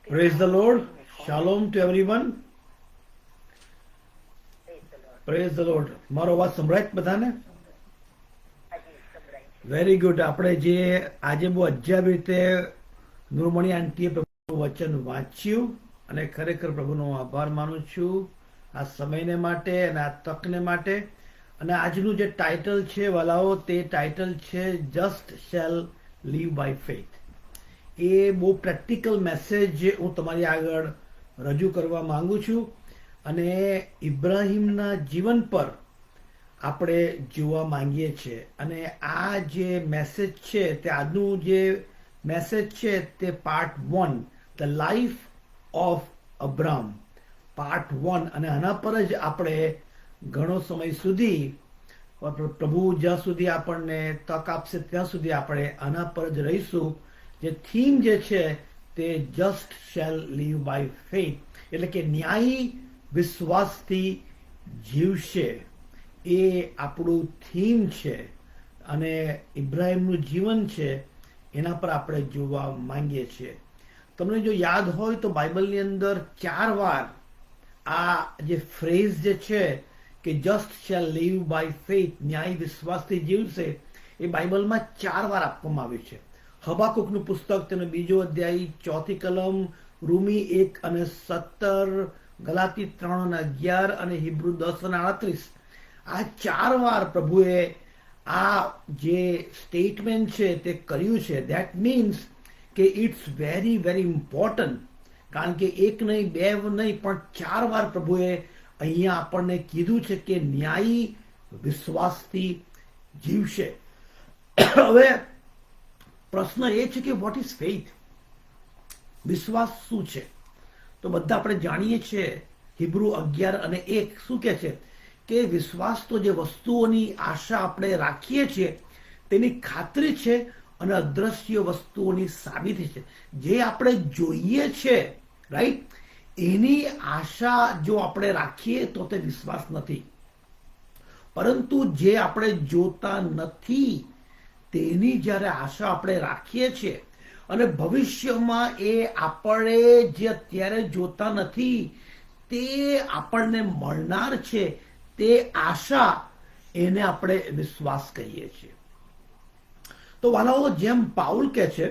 Praise the Lord. Shalom to everyone. Praise the Lord. મારો અવાજ સંભળાય બધાને? Very good. આપણે જે આજે બહુ અજાબ રીતે નૂરમણી આંટીએ પ્રભુનું વચન વાંચ્યું અને ખરેખર પ્રભુનો આભાર માનું છું આ સમયને માટે અને આ તકને માટે. અને આજનું જે ટાઇટલ છે વાલાઓ, તે ટાઇટલ છે just shall live by faith. એ બહુ પ્રેક્ટિકલ મેસેજ હું તમારી આગળ રજૂ કરવા માંગુ છું અને ઇબ્રાહિમના જીવન પર આપણે જોવા માંગીએ છીએ. અને આ જે મેસેજ છે તે આજનું જે મેસેજ છે તે part 1, the life of Abraham, part 1. અને આના પર જ આપણે ઘણો સમય સુધી, પ્રભુ જ્યાં સુધી આપણને તક આપશે ત્યાં સુધી આપણે આના પર જ રહીશું. જે થીમ જે છે તે just shall live by faith, એટલે કે ન્યાયી વિશ્વાસથી જીવશે, એ આપણું થીમ છે. અને ઇબ્રાહિમનું જીવન છે એના પર આપણે જોવા માંગીએ છીએ. તમને જો યાદ હોય તો બાઇબલની અંદર 4 વાર આ જે ફ્રેઝ જે છે કે just shall live by faith, ન્યાયી વિશ્વાસથી જીવશે, એ બાઇબલમાં 4 વાર આપવામાં આવ્યું છે. હબાકુકનું પુસ્તક તેનો 2 અધ્યાય 4 કલમ, રૂમી 1 અને 17, ગલાતી 3 અને 11 અને હિબ્રુ 10 અને 38. આ 4 વાર પ્રભુએ આ જે સ્ટેટમેન્ટ છે તે કર્યું છે. ધેટ મીન્સ કે ઇટ્સ વેરી વેરી ઇમ્પોર્ટન્ટ. કારણ કે એક નહીં, બે નહીં, પણ 4 વાર પ્રભુએ અહીંયા આપણને કીધું છે કે ન્યાયી વિશ્વાસથી જીવશે. હવે પ્રશ્ન એ છે કે વોટ ઇઝ ફેથ? વિશ્વાસ શું છે? તો બધા આપણે જાણીએ છીએ હિબ્રુ 11 અને 1 શું કહે છે કે વિશ્વાસ તો જે વસ્તુઓની આશા આપણે રાખીએ છીએ તેની ખાતરી છે અને અદ્રશ્ય વસ્તુઓની સાબિતી છે. જે આપણે જોઈએ છે, રાઈટ, એની આશા જો આપણે રાખીએ તો તે વિશ્વાસ નથી. પરંતુ જે આપણે જોતા નથી તેની જ્યારે આશા આપણે રાખીએ છીએ અને ભવિષ્યમાં એ આપણે જે અત્યારે જોતા નથી તે આપણને મળનાર છે, તે આશા, એને આપણે વિશ્વાસ કહીએ છીએ. તો વાલાઓ, જેમ પાઉલ કહે છે,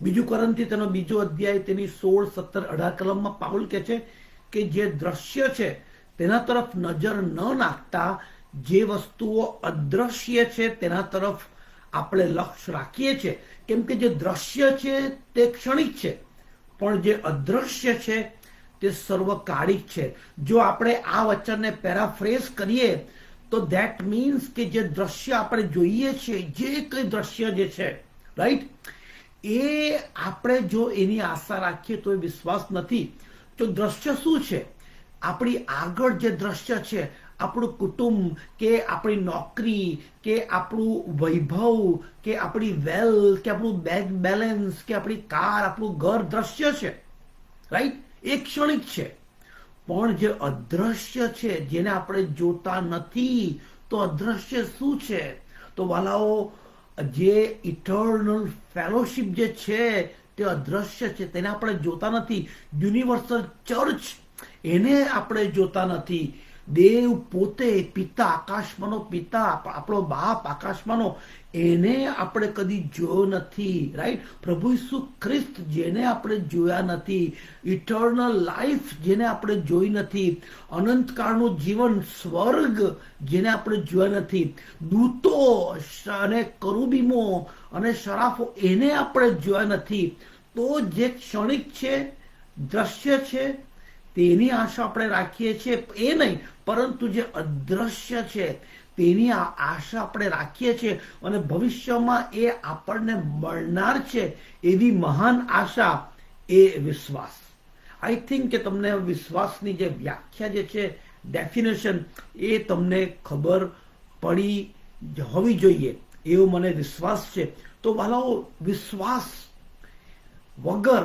2 કોરિન્થી તેનો 2 અધ્યાય તેની 16, 17, 18 કલમમાં પાઉલ કહે છે કે જે દ્રશ્ય છે તેના તરફ નજર ન નાખતા જે વસ્તુઓ અદ્રશ્ય છે તેના તરફ આપણે લક્ષ્ય રાખીએ છીએ. કેમ કે જે દ્રશ્ય છે તે ક્ષણિક છે, પણ જે અદ્રશ્ય છે તે સર્વકાળિક છે. જો આપણે આ વચનને પેરાફ્રેઝ કરીએ તો ધેટ મીન્સ કે જે દ્રશ્ય આપણે જોઈએ છીએ, જે કંઈ દ્રશ્ય જે છે, રાઈટ, એ આપણે જો એની આશા રાખીએ તો એ વિશ્વાસ નથી. તો દ્રશ્ય શું છે? આપણી આગળ જે દ્રશ્ય છે, આપણું કુટુંબ કે આપણી નોકરી કે આપણું વૈભવ કે આપણી વેલ્થ કે આપણું બેંક બેલેન્સ કે આપણી કાર, આપણું ઘર દ્રશ્ય છે, રાઈટ, એ ક્ષણિક છે. પણ જે અદ્રશ્ય છે, જેને આપણે જોતા નથી, તો અદ્રશ્ય શું છે? તો વાલાઓ, જે ઇટર્નલ ફેલોશિપ જે છે તે અદ્રશ્ય છે, તેને આપણે જોતા નથી. યુનિવર્સલ ચર્ચ, એને આપણે જોતા નથી. દેવ પોતે, પિતા, આકાશમાંનો પિતા, આપણો બાપ આકાશમાંનો, એને આપણે કદી જોયો નથી, રાઈટ. પ્રભુ ઈસુ ખ્રિસ્ત, જેને આપણે જોયા નથી. ઇટર્નલ લાઈફ, જેને આપણે જોઈ નથી. અનંતકાળનું જીવન, સ્વર્ગ, જેને આપણે જોયા નથી. દૂતો અને કરુબીમો અને શરાફો, એને આપણે જોયા નથી. તો જે ક્ષણિક છે, દ્રશ્ય છે, તેની આશા આપણે રાખીએ છીએ, એ નહીં, પરંતુ જે અદ્રશ્ય છે તેની આશા આપણે રાખીએ છીએ અને ભવિષ્યમાં એ આપણને મળનાર છે, એવી મહાન આશા, એ વિશ્વાસ. આઈ થિંક કે તમને વિશ્વાસની જે વ્યાખ્યા જે છે, ડેફિનેશન, એ તમને ખબર પડી હોવી જોઈએ, એવો મને વિશ્વાસ છે. તો વાલાઓ, વિશ્વાસ વગર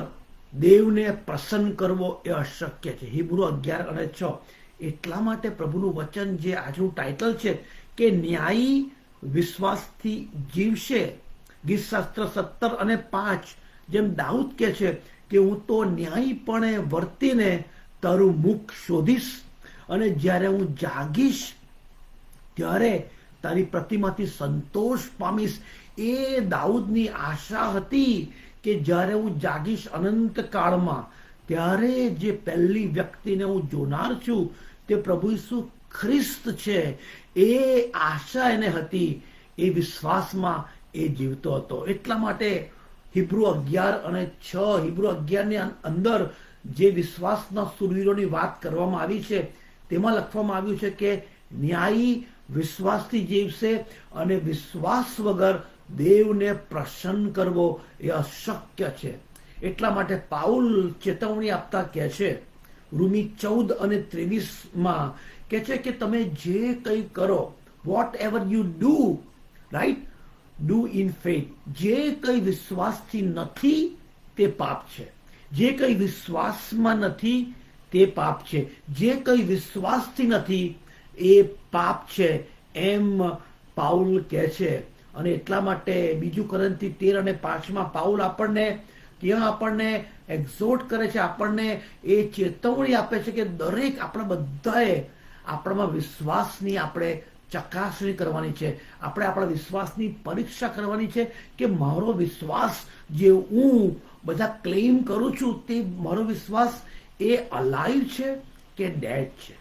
દેવને પ્રસન્ન કરવો એ અશક્ય છે. હિબ્રુ 11 અને 6. એટલા માટે પ્રભુનું વચન, જે આજનું ટાઇટલ છે કે ન્યાયી વિશ્વાસથી જીવશે, ગીતશાસ્ત્ર 17 અને 5, જેમ દાઉદ કહે છે કે હું તો ન્યાયીપણે વર્તીને તારું મુખ શોધીશ, અને જ્યારે હું જાગીશ ત્યારે તારી પ્રતિમાથી સંતોષ પામીશ. એ દાઉદની આશા હતી કે જ્યારે હું જાગીશ અનંત કાળમાં, ત્યારે જે પહેલી વ્યક્તિને હું જોનાર છું તે પ્રભુ ઈસુ ખ્રિસ્ત છે. એ આશા એને હતી, એ વિશ્વાસમાં એ જીવતો હતો. એટલા માટે હિબ્રુ 11:6, હિબ્રુ 11ની અંદર જે વિશ્વાસના શૂરવીરોની વાત કરવામાં આવી છે તેમાં લખવામાં આવ્યું છે કે ન્યાયી વિશ્વાસથી જીવશે, અને વિશ્વાસ વગર દેવને પ્રસન્ન કરવો એ અશક્ય છે. એટલા માટે પાઉલ ચેતવણી આપતા કહે છે, રૂમી 14:23 કહે છે કે તમે જે કંઈ કરો, whatever you do, right, do in faith. જે કંઈ વિશ્વાસથી નથી તે પાપ છે. જે કંઈ વિશ્વાસમાં નથી તે પાપ છે. જે કંઈ વિશ્વાસથી નથી એ પાપ છે, એમ પાઉલ કહે છે. અને એટલા માટે 2 કોરિન્થી 13:5 પાઉલ આપણને એક્ઝોર્ટ કરે છે, આપણને એ ચેતવણી આપે છે કે દરેક આપણે બધાએ આપણામાં વિશ્વાસની આપણે ચકાસણી કરવાની છે. આપણે આપણા વિશ્વાસની પરીક્ષા કરવાની છે કે મારો વિશ્વાસ જે હું બધા ક્લેમ કરું છું તે મારો વિશ્વાસ એ અલાઈવ છે કે ડેડ છે.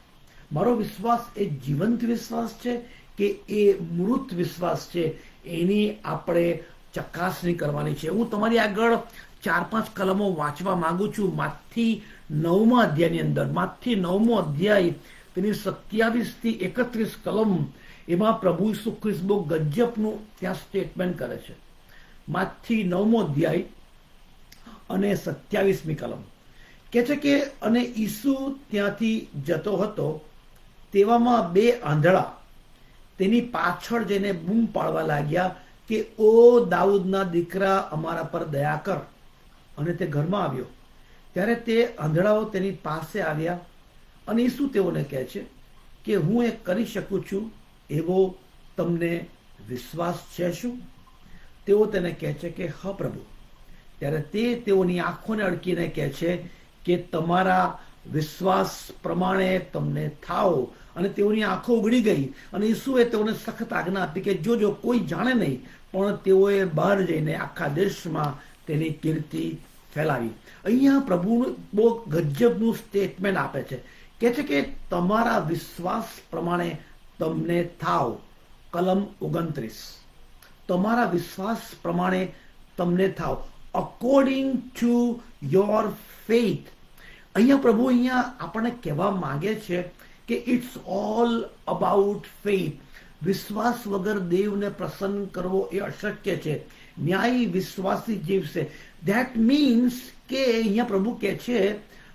મારો વિશ્વાસ એ જીવંત વિશ્વાસ છે કે એ મૃત વિશ્વાસ છે. એની આપણે ચકાસણી કરવાની છે. હું તમારી આગળ 4-5 કલમો વાંચવા માંગુ છું. માથી 9મા અધ્યાયની અંદર, માથી 9મો અધ્યાય તેની 27થી 31 કલમ, એમાં પ્રભુ ઈસુ ખ્રિસ્ત બહુ ગજબનું ત્યાં સ્ટેટમેન્ટ કરે છે. માથી 9મો અધ્યાય અને 27મી કલમ કહે છે કે અને ઈસુ ત્યાંથી જતો હતો, તેવામાં 2 આંધળા તેની પાછળ જઈને બૂમ પાડવા લાગ્યા કે ઓ દાઉદના દીકરા, અમારા પર દયા કર. અને તે ઘરમાં આવ્યો ત્યારે તે આંધળાઓ તેની પાસે આવ્યા, અને ઈસુ તેઓને કહે છે કે હું એ કરી શકું છું એવો તમને વિશ્વાસ છે શું? તેઓ તેને કહે છે કે હા પ્રભુ. ત્યારે તે તેઓની આંખોને અડકીને કહે છે કે તમારા વિશ્વાસ પ્રમાણે તમને થાવ. અને તેઓની આંખો ઉઘડી ગઈ, અને ઈસુએ તેઓને સખત આજ્ઞા આપી કે જોજો કોઈ જાણે નહીં. પણ તેઓએ બહાર જઈને આખા દેશમાં તેની કીર્તિ ફેલાવી. અહીંયા પ્રભુનું બહુ ગજબનું સ્ટેટમેન્ટ આપે છે. કહે છે કે તમારા વિશ્વાસ પ્રમાણે તમને થાવ. કલમ 29, તમારા વિશ્વાસ પ્રમાણે તમને થાવ, અકોર્ડિંગ ટુ યોર ફેથ. અહીંયા આપણને કહેવા માંગે છે કે ઇટ્સ ઓલ અબાઉટ ફેથ. વિશ્વાસ વગર દેવને પ્રસન્ન કરવો એ અશક્ય છે. ન્યાયી વિશ્વાસથી જીવશે. ધેટ મીન્સ કે અહીંયા પ્રભુ કહે છે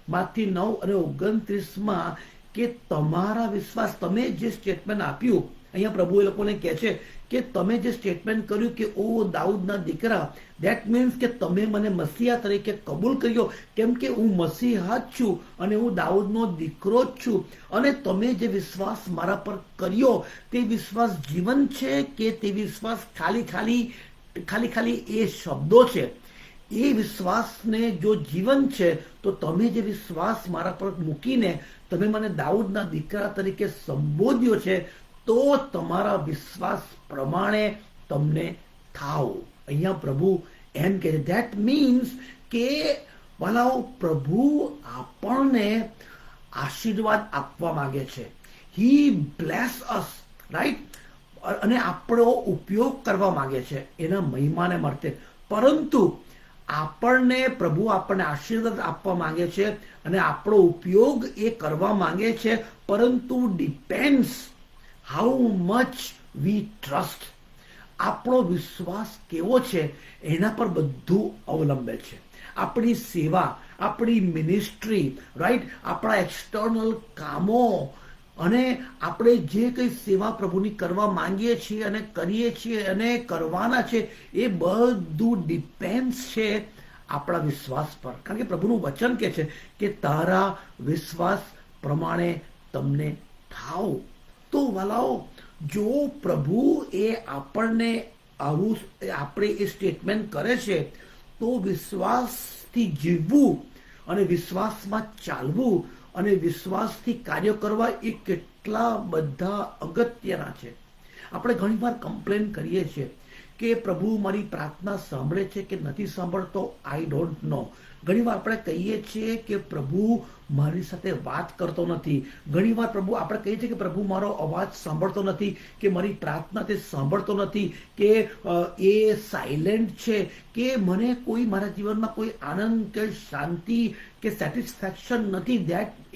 માથી 9:29 કે તમારા વિશ્વાસ, તમે જે સ્ટેટમેન્ટ આપ્યું, અહીંયા પ્રભુ એ લોકોને કહે છે કે તમે જે સ્ટેટમેન્ટ કર્યું કે ઓ દાઉદના દીકરા, ધેટ મીન્સ કે તમે મને મસીહા તરીકે કબૂલ કર્યો, કેમ કે હું મસીહા જ છું અને હું દાઉદનો દીકરો જ છું. અને તમે જે વિશ્વાસ મારા પર કર્યો તે વિશ્વાસ જીવન છે કે તે વિશ્વાસ ખાલી એ શબ્દો છે? એ વિશ્વાસને જો જીવન છે તો તમે જે વિશ્વાસ મારા પર મૂકીને તમે મને દાઉદના દીકરા તરીકે સંબોધ્યો છે, તો તમારા વિશ્વાસ પ્રમાણે તમને થાવ. અહીંયા પ્રભુ એમ કહે છે. ધેટ મીન્સ કે વાલાઓ, પ્રભુ આપણને આશીર્વાદ આપવા માંગે છે. હી બ્લેસ અસ, રાઈટ, અને આપણો ઉપયોગ કરવા માંગે છે એના મહિમાને માટે. પરંતુ પ્રભુ આપણને આશીર્વાદ આપવા માંગે છે અને આપણો ઉપયોગ એ કરવા માંગે છે, પરંતુ depends how much we trust. આપણો વિશ્વાસ કેવો છે એના પર બધું અવલંબે છે. આપણી સેવા, આપણી મિનિસ્ટ્રી, રાઈટ, આપણા એક્સટર્નલ કામો અને આપણે જે કંઈ સેવા પ્રભુની કરવા માંગીએ છીએ અને કરીએ છીએ અને કરવાના છે, એ બધું ડિપેન્ડ્સ છે આપણા વિશ્વાસ પર. કારણ કે પ્રભુનું વચન કહે છે કે તારા વિશ્વાસ પ્રમાણે તમને થાવ. તો વાલાઓ, જો પ્રભુ એ આપણને આપણે એ સ્ટેટમેન્ટ કરે છે, તો વિશ્વાસ વિશ્વાસથી જીવવું અને વિશ્વાસમાં ચાલવું અને વિશ્વાસથી કાર્ય કરવા એ કેટલા બધા અગત્યના છે. આપણે ઘણીવાર કમ્પ્લેન કરીએ છીએ કે પ્રભુ મારી પ્રાર્થના સાંભળે છે કે નથી સાંભળતો, આઈ ડોન્ટ નો. ઘણીવાર આપણે કહીએ છીએ કે પ્રભુ મારી સાથે વાત કરતો નથી. ઘણીવાર આપણે કહીએ છીએ કે પ્રભુ મારો અવાજ સાંભળતો નથી, કે મારી પ્રાર્થના તે સાંભળતો નથી, કે એ સાયલેન્ટ છે, કે મને કોઈ મારા જીવનમાં કોઈ આનંદ કે શાંતિ કે સેટિસ્ફેક્શન નથી.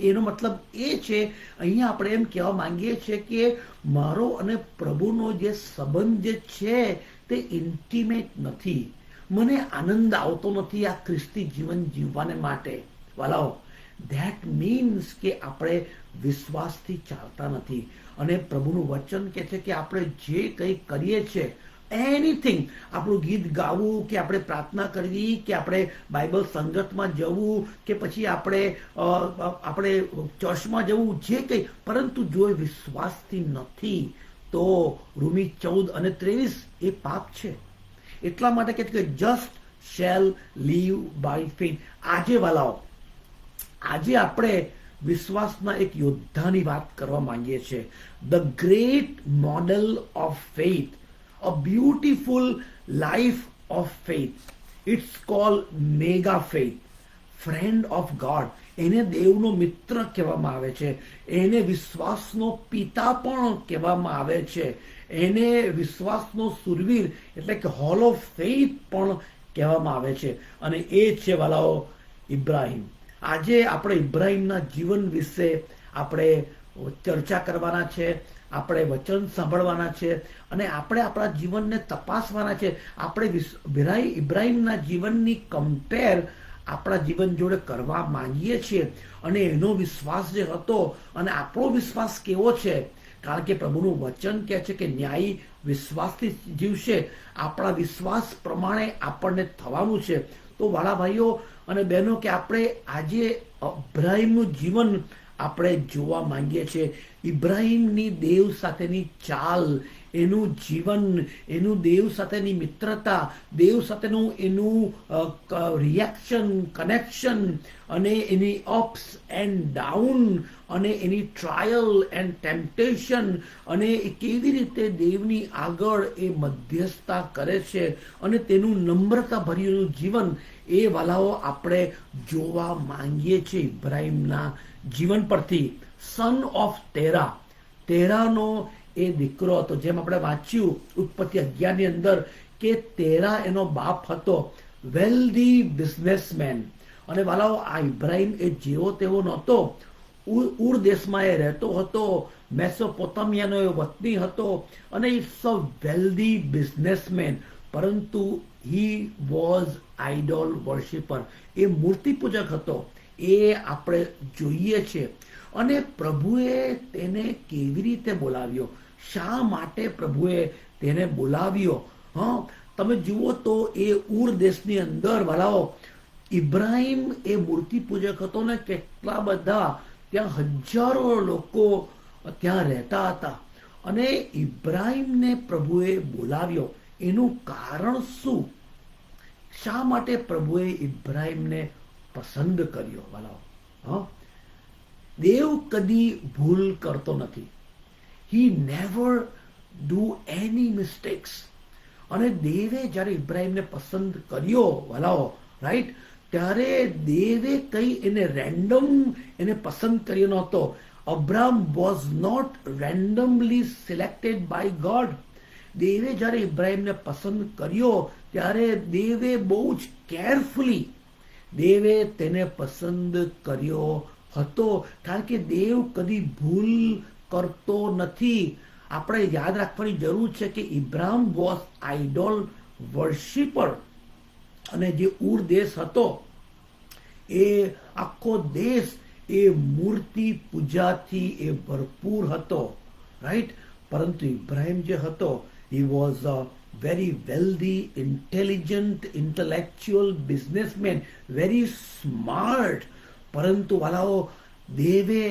એનો મતલબ એ છે, અહીંયા આપણે એમ કહેવા માંગીએ છીએ કે મારો અને પ્રભુનો જે સંબંધ જે છે તે ઇન્ટિમેટ નથી. મને આનંદ આવતો નથી આ ખ્રિસ્તી જીવન જીવવાને માટે. વાલાઓ, ધેટ મીન્સ કે આપણે વિશ્વાસથી ચાલતા નથી. અને પ્રભુનું વચન કહે છે કે આપણે જે કંઈ કરીએ છીએ, એનીથિંગ, આપણું ગીત ગાવું, કે આપણે પ્રાર્થના કરવી, કે આપણે બાઇબલ સંગતમાં જવું, કે પછી આપણે ચર્ચમાં જવું, જે કંઈ, પરંતુ જો એ વિશ્વાસથી નથી તો રોમી 14 અને 23 એ પાપ છે. એટલા માટે કહે છે કે just shall live by faith. આજે વાલાઓ, આજે આપણે વિશ્વાસના એક યોદ્ધાની વાત કરવા માંગીએ છીએ. The great model of faith, a beautiful life of faith. It's called mega faith, friend of God. એને દેવનો મિત્ર કહેવામાં આવે છે. એને વિશ્વાસનો પિતા પણ કહેવામાં આવે છે. એને વિશ્વાસનો સુરવીર એટલે કે હોલ ઓફ ફેથ પણ કહેવામાં આવે છે. અને એ છે વાલાઓ ઇબ્રાહિમ. આજે આપણે ઇબ્રાહિમના જીવન વિશે આપણે ચર્ચા કરવાના છે. આપણે વચન સાંભળવાના છે અને આપણે આપણા જીવનને તપાસવાના છે. આપણે ઇબ્રાહિમના જીવનની કમ્પેર આપણા જીવન જોડે કરવા માંગીએ છીએ. અને એનો વિશ્વાસ જે હતો અને આપણો વિશ્વાસ કેવો છે, કારણ કે પ્રભુનું વચન કહે છે કે ન્યાયી વિશ્વાસથી જીવશે. આપણા વિશ્વાસ પ્રમાણે આપણને થવાનું છે. તો વાલા ભાઈઓ અને બહેનો, કે આપણે આજે ઇબ્રાહિમનું જીવન આપણે જોવા માંગીએ છીએ. ઇબ્રાહિમની દેવ સાથેની ચાલ, એનું જીવન, એનું દેવ સાથેની મિત્રતા, દેવ સાથેનું એનું રિએક્શન, કનેક્શન, અને એની અપ્સ એન્ડ ડાઉન, અને એની ટ્રાયલ એન્ડ ટેમ્પટેશન, અને એ કેવી રીતે દેવની આગળ એ મધ્યસ્થતા કરે છે, અને તેનું નમ્રતા ભર્યું જીવન, એ વાલાઓ આપણે જોવા માંગીએ છીએ ઇબ્રાહિમના જીવન પરથી. સન ઓફ તેરા, તેરાનો એ દીકરો હતો. જેમ આપણે વાંચ્યું ઉત્પત્તિ 11 ની અંદર કે તેરા એનો બાપ હતો, વેલ્ધી બિઝનેસમેન. અને વાલાઓ, આ ઇબ્રાહિમ એ જેવો તેવો નહોતો. ઉર દેશમાં એ રહેતો હતો, મેસોપોતામિયાનો એ વતની હતો, અને ઇટ્સ અ વેલ્ધી બિઝનેસમેન. પરંતુ હી વોઝ આઇડોલ વર્શિપર. એ મૂર્તિ પૂજક હતો. એ આપણે જોઈએ છીએ. અને પ્રભુએ તેને કેવી રીતે બોલાવ્યો, શા માટે પ્રભુએ તેને બોલાવ્યો? તમે જુઓ તો એ ઉર દેશની અંદર વાલાઓ, ઇબ્રાહિમ એ મૂર્તિ પૂજક હતો ને કેટલા બધા ત્યાં હજારો લોકો ત્યાં રહેતા હતા. અને ઇબ્રાહિમને પ્રભુએ બોલાવ્યો. એનું કારણ શું? શા માટે પ્રભુએ ઇબ્રાહિમને પસંદ કર્યો? વાલાઓ, દેવ કદી ભૂલ કરતો નથી. He never do any mistakes. અને દેવે જ્યારે ઇબ્રાહિમને પસંદ કર્યો વાલાઓ, રાઈટ, ત્યારે દેવે કઈ એને રેન્ડમ એને પસંદ કર્યો નહોતો. Abraham was not randomly selected by God. દેવે જ્યારે ઇબ્રાહિમને પસંદ કર્યો ત્યારે દેવે બહુ જ કેરફુલી દેવે તેને પસંદ કર્યો હતો. કારણ કે દેવ કદી ભૂલ કરતો નથી. આપણે યાદ રાખવાની જરૂર છે કે ઇબ્રાહિમ વોઝ આઇડોલ વર્શિપર. અને જે ઉર દેશ હતો એ આખો દેશ એ મૂર્તિ પૂજાથી એ ભરપૂર હતો, રાઈટ. પરંતુ ઇબ્રાહિમ જે હતો, he was a very wealthy, intelligent, intellectual businessman, very smart. પરંતુ વાલાઓ, દેવે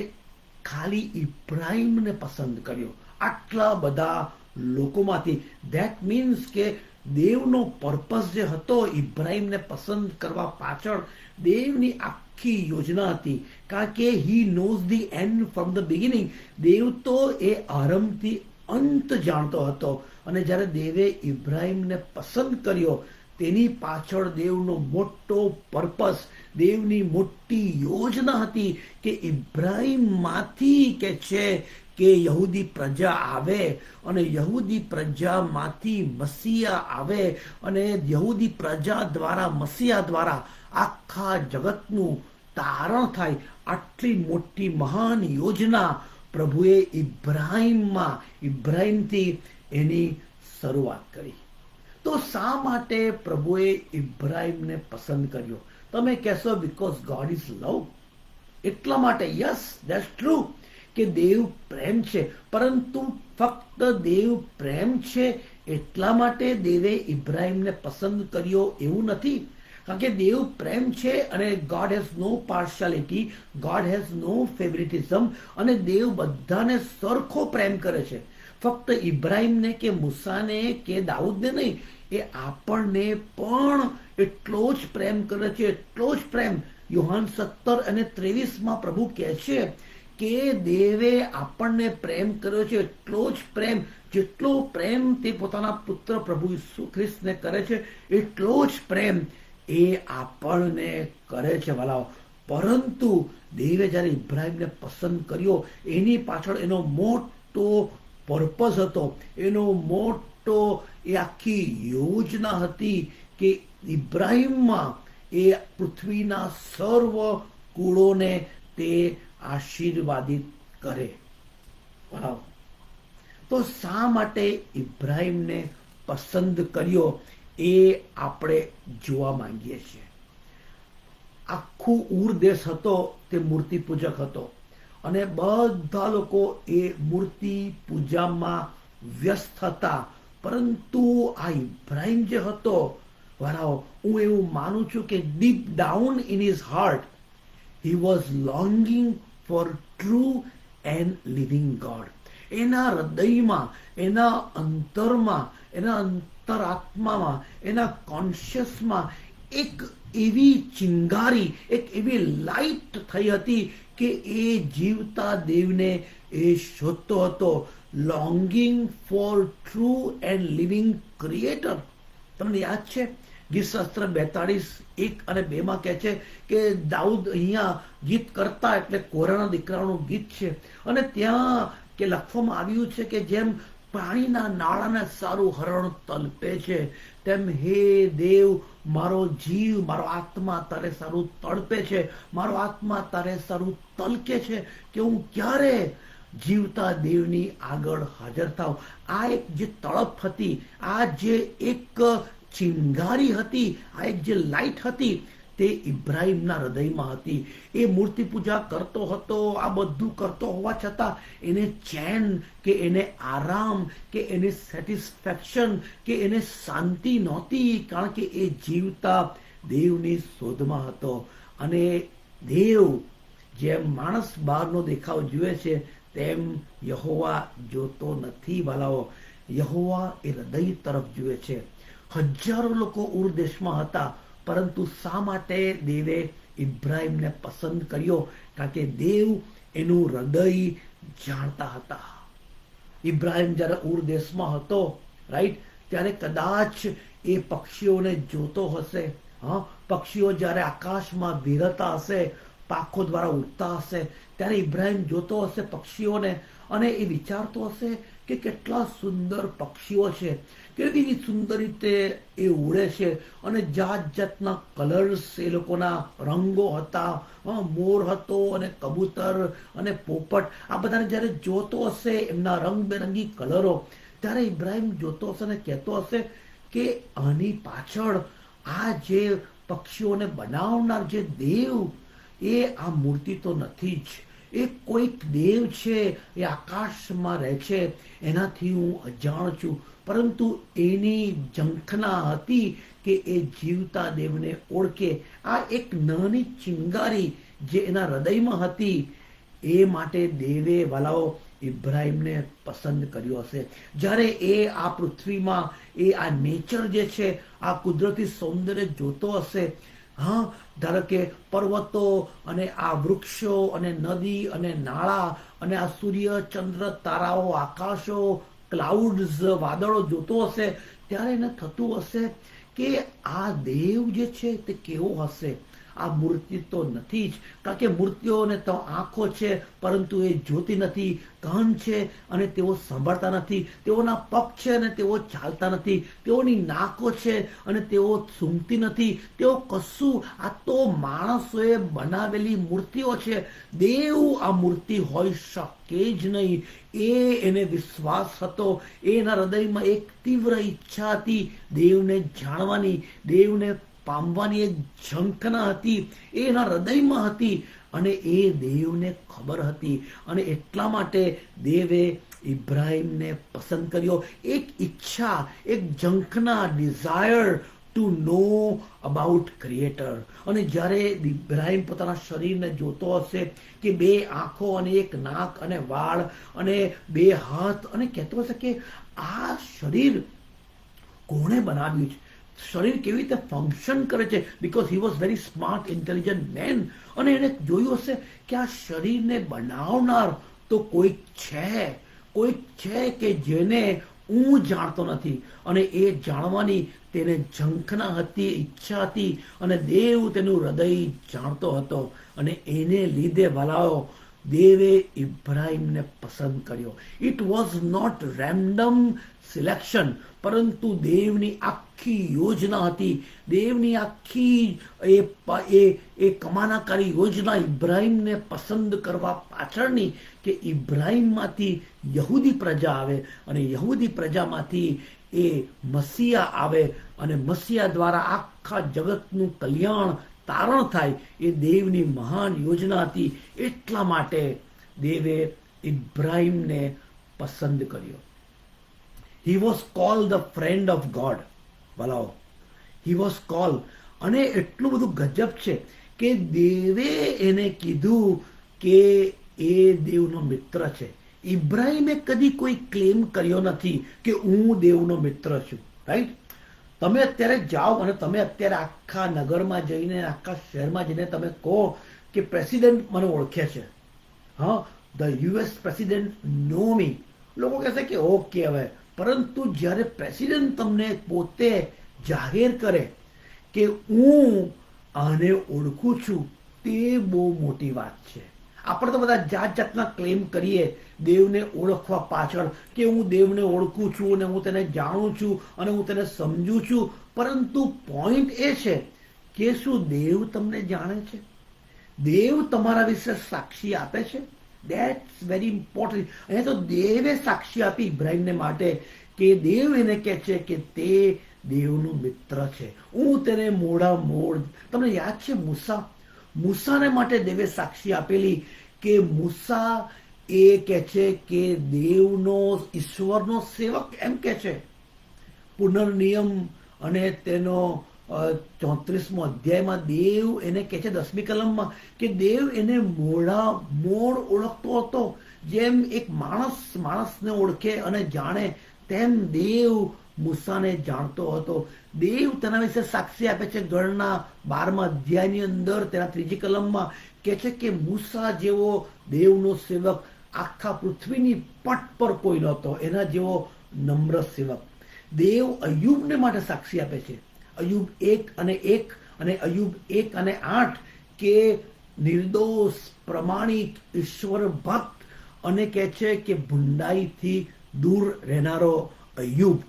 ખાલી ઇબ્રાહિમને પસંદ કર્યો આટલા બધા લોકોમાંથી. ધેટ મીન્સ કે દેવનો પર્પસ જે હતો ઇબ્રાહિમને પસંદ કરવા પાછળ દેવની આખી યોજના હતી, કારણ કે he knows the end from the beginning. દેવ તો એ આરંભથી અંત જાણતો હતો, અને જ્યારે દેવે ઇબ્રાહિમને પસંદ કર્યો તેની પાછળ દેવનો મોટો પર્પસ, દેવની મોટી યોજના હતી કે ઇબ્રાહિમમાંથી કે છે કે યહૂદી પ્રજા આવે, અને યહૂદી પ્રજામાંથી મસીહા આવે, અને યહૂદી પ્રજા દ્વારા મસીહા દ્વારા આખા જગતનું તારણ થાય. આટલી મોટી મહાન યોજના પ્રભુએ ઇબ્રાહિમથી એની શરૂઆત કરી. તો શા માટે પ્રભુએ ઇબ્રાહિમને પસંદ કર્યો? તમે કહેશો બીકોઝ ગોડ ઇઝ લવ. એટલા માટે, યસ, ધેટ્સ ટ્રુ કે દેવ પ્રેમ છે, પરંતુ ફક્ત દેવ પ્રેમ છે એટલા માટે દેવે ઇબ્રાહિમને પસંદ કર્યો એવું નથી. કારણ કે દેવ પ્રેમ છે અને God has no partiality, God has no favouritism, અને દેવ બધાને સરખો પ્રેમ કરે છે. ફક્ત ઇબ્રાહિમને કે મૂસાને કે દાઉદને નહીં, એ આપણને પણ એટલો જ પ્રેમ કરે છે, એટલો જ પ્રેમ. યોહાન 17:23 પ્રભુ કહે છે કે દેવે આપણને પ્રેમ કર્યો છે, એટલો જ પ્રેમ, જેટલો પ્રેમ તે પોતાના પુત્ર પ્રભુ ઈસુ ખ્રિસ્તને કરે છે એટલો જ પ્રેમ એ આપણને કરે છે વાલાઓ. પરંતુ દેવે જ્યારે ઇબ્રાહિમને પસંદ કર્યો એની પાછળ એનો મોટો પર્પસ હતો, એનો મોટો એ આખી યોજના હતી કે ઇબ્રાહિમમાં એ પૃથ્વીના સર્વ કુળોને તે આશીર્વાદિત કરે. વાવ. તો શા માટે ઇબ્રાહિમને પસંદ કર્યો એ આપણે જોવા માંગીએ છીએ. આખું ઉર દેશ હતો તે મૂર્તિ પૂજક હતો, અને બધા લોકો એ મૂર્તિ પૂજામાં વ્યસ્ત હતા. પરંતુ આ ઇબ્રાહિમ જે હતો વાળાઓ, હું એવું માનું છું કે deep down in his heart he was longing for true and living God. એના હૃદયમાં, એના અંતરમાં, એના અંતરાત્મામાં, એના કોન્શિયસમાં એક એવી ચિંગારી, એક એવી લાઇટ થઈ હતી કે એ જીવતા દેવને એ શોધતો હતો. Longing for true and living creator. તમને યાદ છે ગીતશાસ્ત્ર 42:1-2 કહે છે કે દાઉદ અહીંયા ગીત કરતા, એટલે કોરાના દીકરાનું ગીત છે, અને ત્યાં કે લખવામાં આવ્યું છે કે જેમ પાણીના નાળાને સારું હરણ તલપે છે, તેમ હે દેવ મારો જીવ, મારો આત્મા તારે સારું તડપે છે, મારો આત્મા તારે સારું તલકે છે કે હું ક્યારે જીવતા દેવની આગળ હાજર થાવ. આ એક જે તળપ હતી, આ જે એક ચિંગારી હતી, આ એક જે લાઇટ હતી, તે ઇબ્રાહિમના હૃદયમાં હતી. એ મૂર્તિ પૂજા કરતો હતો, આ બધું કરતો હોવા છતાં એને ચેન કે એને આરામ કે એને સેટિસ્ફેક્શન કે એને શાંતિ નહોતી, કારણ કે એ જીવતા દેવની શોધમાં હતો. અને દેવ જેમ માણસ બહારનો દેખાવ જુએ છે તેમ યહોવા જોતો નથી વાલાઓ. યહોવા એ હૃદય તરફ જુએ છે. હજારો લોકો ઉર દેશમાં હતા, પરંતુ શા માટે દેવે ઇબ્રાહિમને પસંદ કર્યો? કારણ કે દેવ એનું હૃદય જાણતા હતા. ઇબ્રાહિમ જ્યારે ઉર દેશમાં હતો, રાઈટ, ત્યારે કદાચ એ પક્ષીઓને જોતો હશે. પક્ષીઓ જ્યારે આકાશમાં વિહરતા હશે, પાંખો દ્વારા ઉડતા હશે, ત્યારે ઇબ્રાહિમ જોતો હશે પક્ષીઓને, અને એ વિચારતો હશે કે કેટલા સુંદર પક્ષીઓ છે, કેવી સુંદર રીતે એ ઉડે છે, અને જાત જાતના કલર્સ, એ લોકોના રંગો હતા. મોર હતો અને કબૂતર અને પોપટ, આ બધાને જ્યારે જોતો હશે, એમના રંગબેરંગી કલરો, ત્યારે ઇબ્રાહિમ જોતો હશે અને કહેતો હશે કે આની પાછળ આ જે પક્ષીઓને બનાવનાર જે દેવ, એ આ મૂર્તિ તો નથી જ, એ કોઈક દેવ છે, એ આકાશમાં રહે છે, એનાથી હું અજાણ છું. પરંતુ એની ઝંખના હતી કે એ જીવતા દેવને ઓળખે. આ એક નાની ચિંગારી જે એના હૃદયમાં હતી, એ માટે દેવે વાલાઓ ઇબ્રાહિમને પસંદ કર્યો હશે. જ્યારે એ આ પૃથ્વીમાં એ આ નેચર જે છે, આ કુદરતી સૌંદર્ય જોતો હશે, હા, ધારો કે પર્વતો અને આ વૃક્ષો અને નદી અને નાળા અને આ સૂર્ય ચંદ્ર તારાઓ આકાશો ક્લાઉડ્સ વાદળો જોતો હશે, ત્યારે એને થતું હશે કે આ દેવ જે છે તે કેવો હશે. આ મૂર્તિ તો નથી જ, કારણ કે મૂર્તિઓને તો આંખો છે પરંતુ એ જોતી નથી, કાન છે અને તેઓ સાંભળતા નથી, તેઓના પગ છે અને તેઓ ચાલતા નથી, તેઓની નાકો છે અને તેઓ સૂંઘતી નથી, તેઓ કશું, આ તો માણસોએ બનાવેલી મૂર્તિઓ છે. દેવ આ મૂર્તિ હોઈ શકે જ નહીં. એને વિશ્વાસ હતો, એના હૃદયમાં એક તીવ્ર ઈચ્છા હતી દેવને જાણવાની, દેવને પામવાની એક ઝંખના હતી, એના હૃદયમાં હતી અને એ દેવને ખબર હતી. અને એટલા માટે દેવે ઇબ્રાહિમને પસંદ કર્યો. એક ઈચ્છા, એક ઝંખના, desire to know about creator. અને જ્યારે ઇબ્રાહિમ પોતાના શરીરને જોતો હશે કે 2 આંખો અને 1 નાક અને વાળ અને 2 હાથ, અને કહેતો હશે કે આ શરીર કોણે બનાવ્યું છે, શરીર કેવી રીતે ફંક્શન કરે છે, because he was very smart intelligent man. અને એને જોયું હશે કે આ શરીરને બનાવનાર તો કોઈક છે કે જેને હું જાણતો નથી. અને એ જાણવાની તેને ઝંખના હતી, ઈચ્છા હતી, અને દેવ તેનું હૃદય જાણતો હતો. અને એને લીધે ભલાઓ દેવે ઇબ્રાહિમને પસંદ કર્યો. It was not random selection, પરંતુ દેવની આખી યોજના હતી. દેવની આખી એ કમાનાકારી યોજના ઇબ્રાહિમને પસંદ કરવા પાછળની, કે ઇબ્રાહિમમાંથી યહૂદી પ્રજા આવે અને યહૂદી પ્રજામાંથી એ મસીહા આવે અને મસીહા દ્વારા આખા જગતનું કલ્યાણ તારણ થાય. એ દેવની મહાન યોજના હતી. એટલા માટે દેવે ઇબ્રાહિમને પસંદ કર્યો. He was called the friend of God. ભલાઓ, he was called. અને એટલું બધું ગજબ છે કે દેવે એને કીધું કે એ દેવનો મિત્ર છે. ઇબ્રાહિમે કદી કોઈ ક્લેમ કર્યો નથી કે હું દેવનો મિત્ર છું. રાઈટ? તમે અત્યારે જાઓ અને તમે અત્યારે આખા નગરમાં જઈને, આખા શહેરમાં જઈને તમે કહો કે પ્રેસિડેન્ટ મને ઓળખે છે, હા, ધ યુએસ પ્રેસિડેન્ટ નો મી, લોકો કહેશે કે ઓકે હવે. પરંતુ જ્યારે પ્રેસિડેન્ટ તમને પોતે જાહેર કરે કે હું આને ઓળખું છું, તે બહુ મોટી વાત છે. આપણે તો બધા જાત જાતના ક્લેમ કરીએ દેવને ઓળખવા પાછળ કે હું દેવને ઓળખું છું અને હું તેને જાણું છું અને હું તેને સમજું છું. પરંતુ પોઈન્ટ એ છે કે શું દેવ તમને જાણે છે? દેવ તમારા વિશે સાક્ષી આપે છે? That's very important. અહીંયા તો દેવે સાક્ષી આપી ઇબ્રાહિમને માટે કે દેવ એને કહે છે કે તે દેવનું મિત્ર છે. હું તેને મોડા મોડ, તમને યાદ છે મૂસાને માટે દેવે સાક્ષી આપેલી કે મૂસા એ કહે છે કે દેવનો, ઈશ્વરનો સેવક એમ કહે છે. પુનર્નિયમ અને તેનો 34મો અધ્યાયમાં દેવ એને કહે છે 10મી કલમમાં કે દેવ એને મોડ ઓળખતો હતો. જેમ એક માણસને ઓળખે અને જાણે, તેમ દેવ મૂસાને જાણતો હતો. દેવ તેના વિશે સાક્ષી આપે છે. ગણના 12મા અધ્યાયની અંદર તેના 3જી કલમમાં કહે છે કે મૂસા જેવો દેવનો સેવક આખા પૃથ્વીની પટ પર કોઈ નહોતો, એના જેવો નમ્ર સેવક. દેવ અય્યુબને માટે સાક્ષી આપે છે. અય્યુબ 1:1 અને અય્યુબ 1:8 કે નિર્દોષ, પ્રમાણિક, ઈશ્વર ભક્ત, અને કહે છે કે ભૂંડાઈથી દૂર રહેનારો અય્યુબ.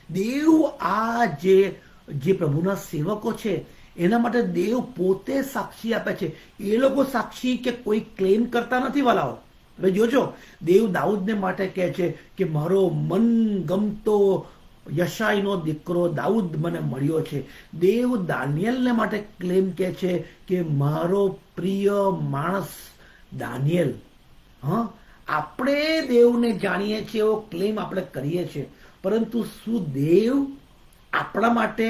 દેવ આ જે પ્રભુના સેવકો છે એના માટે દેવ પોતે સાક્ષી આપે છે. એ લોકો સાક્ષી કે કોઈ ક્લેમ કરતા નથી વાલાઓ. હવે જોજો, દેવ દાઉદને માટે કહે છે કે મારો મનગમતો યશાઈનો દીકરો દાઉદ મને મળ્યો છે. દેવ દાનિયેલને માટે ક્લેમ કહે છે કે મારો પ્રિય માણસ દાનિયેલ. હા, આપણે દેવને જાણીએ છીએ, એવો ક્લેમ આપણે કરીએ છીએ, પરંતુ શું દેવ આપણા માટે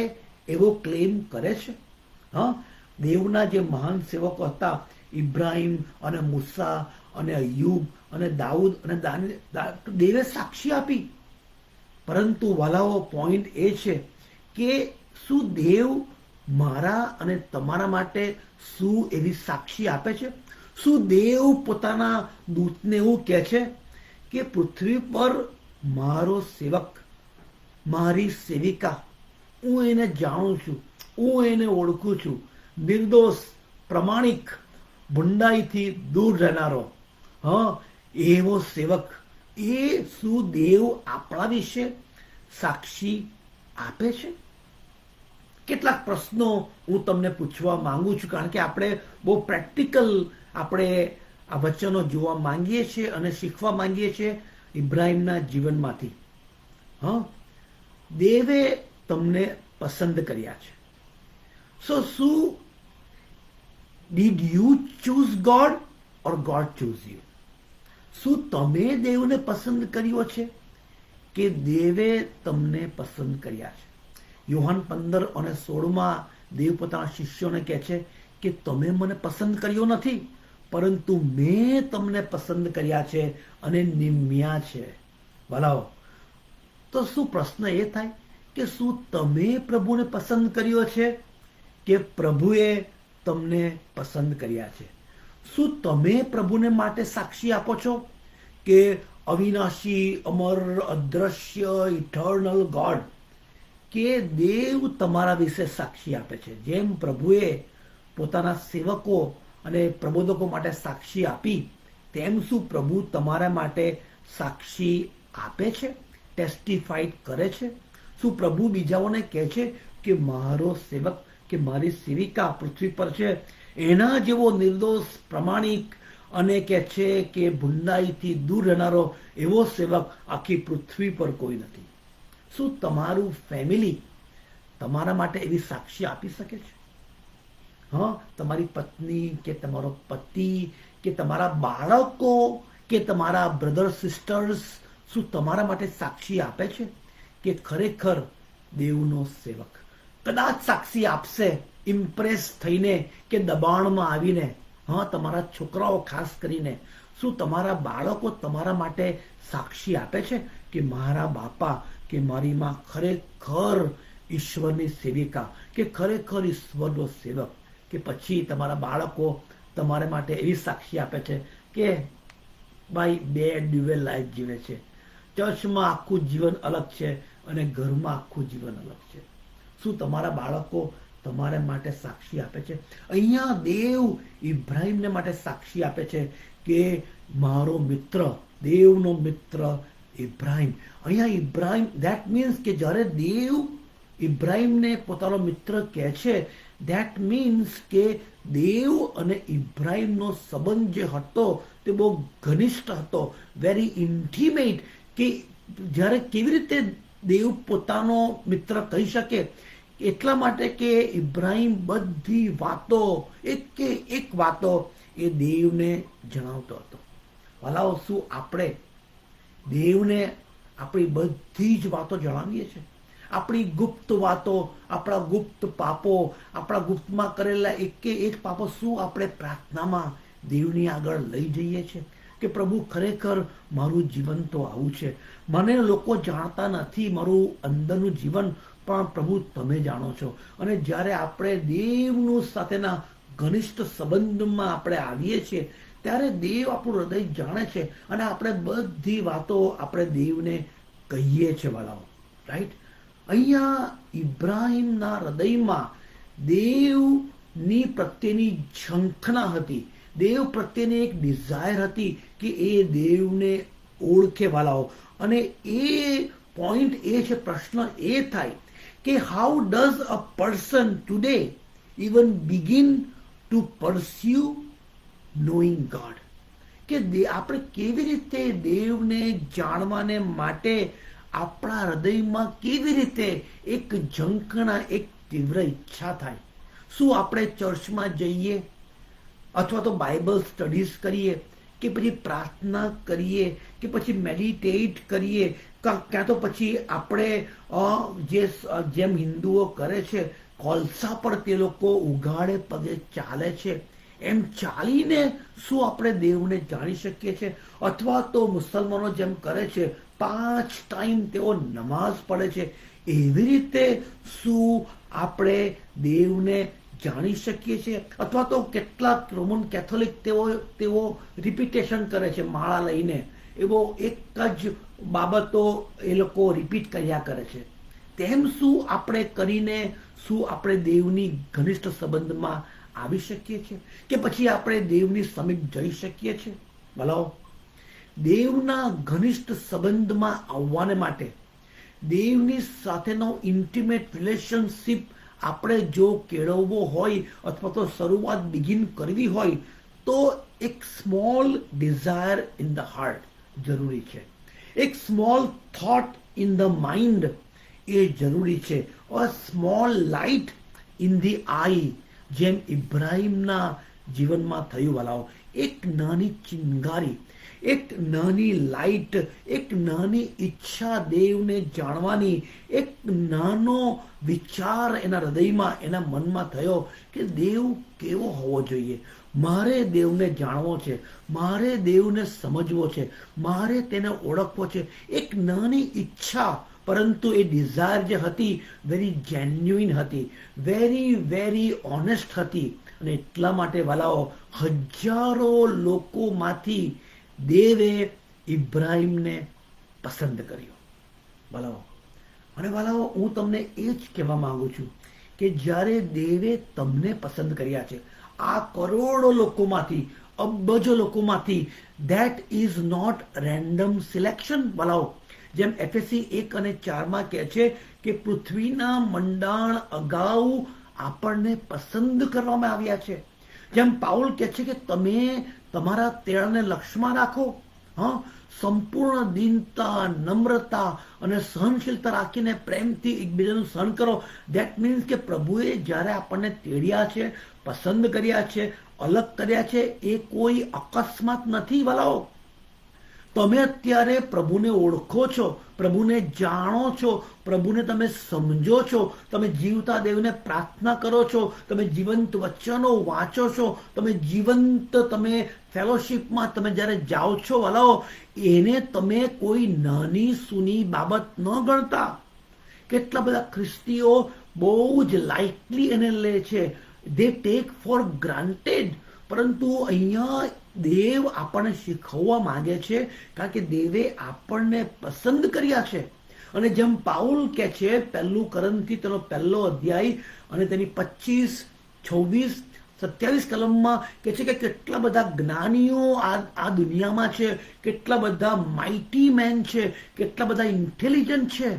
એવો ક્લેમ કરે છે? હા, દેવના જે મહાન સેવકો હતા ઇબ્રાહિમ અને મૂસા અને અય્યુબ અને દાઉદ અને દેવે સાક્ષી આપી. પરંતુ વાલાઓ, પોઈન્ટ એ છે કે શું દેવ મારા અને તમારા માટે શું એવી સાક્ષી આપે છે? શું દેવ પોતાના દૂતને એવું કહે છે કે પૃથ્વી પર મારો સેવક, મારી સેવિકા, હું એને જાણું છું, હું એને ઓળખું છું, નિર્દોષ, પ્રમાણિક, ભૂંડાઈથી દૂર રહેનારો, એવો સેવક, એ શું દેવ આપણા વિશે સાક્ષી આપે છે? કેટલાક પ્રશ્નો હું તમને પૂછવા માંગુ છું, કારણ કે આપણે બહુ પ્રેક્ટિકલ આપણે આ વચનો જોવા માંગીએ છીએ અને શીખવા માંગીએ છીએ ઇબ્રાહિમના જીવનમાંથી. દેવે તમને પસંદ કર્યા છે. શું did you choose God or God choose you? શું તમે દેવને પસંદ કર્યો છે કે દેવે તમને પસંદ કર્યા છે? યોહાન 15:16 દેવ પોતાના શિષ્યોને કહે છે કે તમે મને પસંદ કર્યો નથી, પરંતુ મેં તમને પસંદ કર્યા છે અને નિમ્યા છે. ભલાઓ, તો શું પ્રશ્ન એ થાય કે શું તમે પ્રભુને પસંદ કર્યો છે કે પ્રભુએ તમને પસંદ કર્યા છે? શું તમે પ્રભુને માટે સાક્ષી આપો છો કે અવિનાશી, અમર, અદ્રશ્ય, ઇટર્નલ ગોડ, કે દેવ તમારા વિશે સાક્ષી આપે છે? જેમ પ્રભુએ પોતાના સેવકો અને પ્રબોધકો માટે સાક્ષી આપી, તેમ શું પ્રભુ તમારા માટે સાક્ષી આપે છે, ટેસ્ટિફાઈડ કરે છે? શું પ્રભુ બીજાઓને કહે છે કે મારો સેવક કે મારી સેવિકા પૃથ્વી પર છે, એના જેવો નિર્દોષ, પ્રમાણિક અને કહે છે કે ભૂંડાઈથી દૂર રહેનારો એવો સેવક આખી પૃથ્વી પર કોઈ નથી? શું તમારું ફેમિલી તમારા માટે એવી સાક્ષી આપી શકે છે? તમારી પત્ની કે તમારો પતિ કે તમારા બાળકો કે તમારા બ્રધર સિસ્ટર્સ શું તમારા માટે સાક્ષી આપે છે કે ખરેખર દેવનો સેવક? કદાચ સાક્ષી આપશે ઇમ્પ્રેસ થઈને કે દબાણમાં આવીને. તમારા છોકરાઓ ખાસ કરીને, શું તમારા બાળકો તમારા માટે સાક્ષી આપે છે કે મારા બાપા કે મારી માં ખરેખર ઈશ્વરની સેવિકા કે ખરેખર ઈશ્વરનો સેવક? કે પછી તમારા બાળકો તમારા માટે એવી સાક્ષી આપે છે કે ભાઈ બે ડ્યુઅલ લાઈફ જીવે છે, ચર્ચમાં આખું જીવન અલગ છે અને ઘરમાં આખું જીવન અલગ છે? શું તમારા બાળકો તમારા માટે સાક્ષી આપે છે? અહીંયા દેવ ઇબ્રાહિમને માટે સાક્ષી આપે છે કે મારો મિત્ર, દેવનો મિત્ર ઇબ્રાહિમ. અહીંયા ઇબ્રાહિમ, ધેટ મીન્સ કે જ્યારે દેવ ઇબ્રાહિમને પોતાનો મિત્ર કહે છે, ધેટ મીન્સ કે દેવ અને ઇબ્રાહિમનો સંબંધ જે હતો તે બહુ ઘનિષ્ઠ હતો, વેરી ઇન્ટિમેટ. કે જ્યારે કેવી રીતે દેવ પોતાનો મિત્ર કહી શકે? એટલા માટે કે ઇબ્રાહિમ બધી વાતો, એક વાતો એ દેવને જણાવતો હતો. ભલાઓ, શું આપણે દેવને આપણી બધી જ વાતો જણાવીએ છીએ? આપણી ગુપ્ત વાતો, આપણા ગુપ્ત પાપો, આપણા ગુપ્તમાં કરેલા એક પાપો શું આપણે પ્રાર્થનામાં દેવની આગળ લઈ જઈએ છીએ કે પ્રભુ ખરેખર મારું જીવન તો આવું છે, મને લોકો જાણતા નથી મારું અંદરનું જીવન, પણ પ્રભુ તમે જાણો છો. અને જ્યારે આપણે દેવનું સાથેના ઘનિષ્ઠ સંબંધમાં આપણે આવીએ છીએ ત્યારે દેવ આપણું હૃદય જાણે છે અને આપણે બધી વાતો આપણે દેવને કહીએ છીએ. વાલાઓ, રાઈટ? અહીંયા ઇબ્રાહિમના હૃદયમાં દેવની પ્રત્યેની ઝંખના હતી, દેવ પ્રત્યેની એક ડિઝાયર હતી કે એ દેવને ઓળખે. વાલાઓ, અને એ પોઈન્ટ એ છે, પ્રશ્ન એ થાય કે how does a person today even begin two pursue knowing God? કે આપણે કેવી રીતે દેવને જાણવાને માટે આપણા હૃદયમાં કેવી રીતે એક ઝંખના, એક તીવ્ર ઈચ્છા થાય? શું આપણે ચર્ચમાં જઈએ અથવા તો બાઇબલ સ્ટડીઝ કરીએ કે પછી પ્રાર્થના કરીએ કે પછી મેડિટેટ કરીએ, ક્યાં તો પછી આપણે જેમ હિન્દુઓ કરે છે કોલસા પર તે લોકો ઉઘાડે પગે ચાલે છે, એમ ચાલીને શું આપણે દેવને જાણી શકીએ છીએ? અથવા તો મુસલમાનો જેમ કરે છે, 5 ટાઈમ તેઓ નમાઝ પડે છે, એવી રીતે શું આપણે દેવને જાણી શકીએ છીએ? અથવા તો કેટલાક રોમન કેથોલિક તેઓ રિપીટેશન કરે છે, માળા લઈને એવો એક જ બાબતો એ લોકો રિપીટ કર્યા કરે છે. તેમ શું આપણે કરીને શું આપણે દેવની ઘનિષ્ઠ સંબંધમાં આવી શકીએ છીએ? કે પછી આપણે દેવની સમીપ જઈ શકીએ છીએ? ભલાઓ, દેવના ઘનિષ્ઠ સંબંધમાં આવવાને માટે દેવની સાથેનો ઇન્ટિમેટ રિલેશનશીપ આપણે જો કેળવવો હોય અથવા તો શરૂઆત બિગિન કરવી હોય તો એક small desire in the heart જરૂરી છે. એક small thought in the mind એ જરૂરી છે. A small light in the eye, જેમ ઇબ્રાહિમના જીવનમાં થયું. વાલાઓ, એક નાની ચિનગારી, એક નાની લાઇટ, એક નાની ઈચ્છા દેવને જાણવાની, એક નાનો વિચાર એના હૃદયમાં, એના મનમાં થયો કે દેવ કેવો હોવો જોઈએ, મારે દેવને જાણવો છે, મારે દેવને સમજવો છે, મારે તેને ઓળખવો છે. એક નાની ઈચ્છા, પરંતુ એ ડિઝાયર જે હતી વેરી જેન્યુઇન હતી, વેરી ઓનેસ્ટ હતી. અને એટલા માટે વાલાઓ, હજારો લોકોમાંથી દેવે ઇબ્રાહિમને પસંદ કર્યો. વાલાઓ, અને વાલાઓ, હું તમને એ જ કહેવા માંગુ છું કે જ્યારે દેવે તમને પસંદ કર્યા છે, આ કરોડો લોકોમાંથી, અબજો લોકોમાંથી, that is not random selection. વાલાઓ, જેમ એફએસી 1 અને 4 કહે છે કે પૃથ્વીના મંડાણ અગાઉ આપણને પસંદ કરવામાં આવ્યા છે. જેમ પાઉલ કહે છે કે તમે તમારા તેડાને લક્ષ્યમાં રાખો, સંપૂર્ણ દીનતા, નમ્રતા અને સહનશીલતા રાખીને પ્રેમથી એકબીજાનું સહન કરો. ધેટ મીન્સ કે પ્રભુએ જ્યારે આપણને તેડ્યા છે, પસંદ કર્યા છે, અલગ કર્યા છે, એ કોઈ અકસ્માત નથી. વાલાઓ, તમે અત્યારે પ્રભુને ઓળખો છો, પ્રભુને જાણો છો, પ્રભુને તમે સમજો છો, તમે જીવતા દેવને પ્રાર્થના કરો છો, તમે જીવંત વચનો વાંચો છો, તમે ફેલોશિપમાં તમે જ્યારે જાઓ છો, વાલાઓ, એને તમે કોઈ નાની સૂની બાબત ન ગણતા. કેટલા બધા ખ્રિસ્તીઓ બહુ જ લાઇટલી એને લે છે, દે ટેક ફોર ગ્રાન્ટેડ. પરંતુ અહીંયા દેવ આપણને શીખવવા માંગે છે, કારણ કે દેવે આપણને પસંદ કર્યા છે. અને જેમ પાઉલ કહે છે 1 કોરિન્થી તેનો 1 અધ્યાય અને તેની 25, 26, 27 કલમમાં કહે છે કે કેટલા બધા જ્ઞાનીઓ આ દુનિયામાં છે, કેટલા બધા માઇટી મેન છે, કેટલા બધા ઇન્ટેલિજન્ટ છે,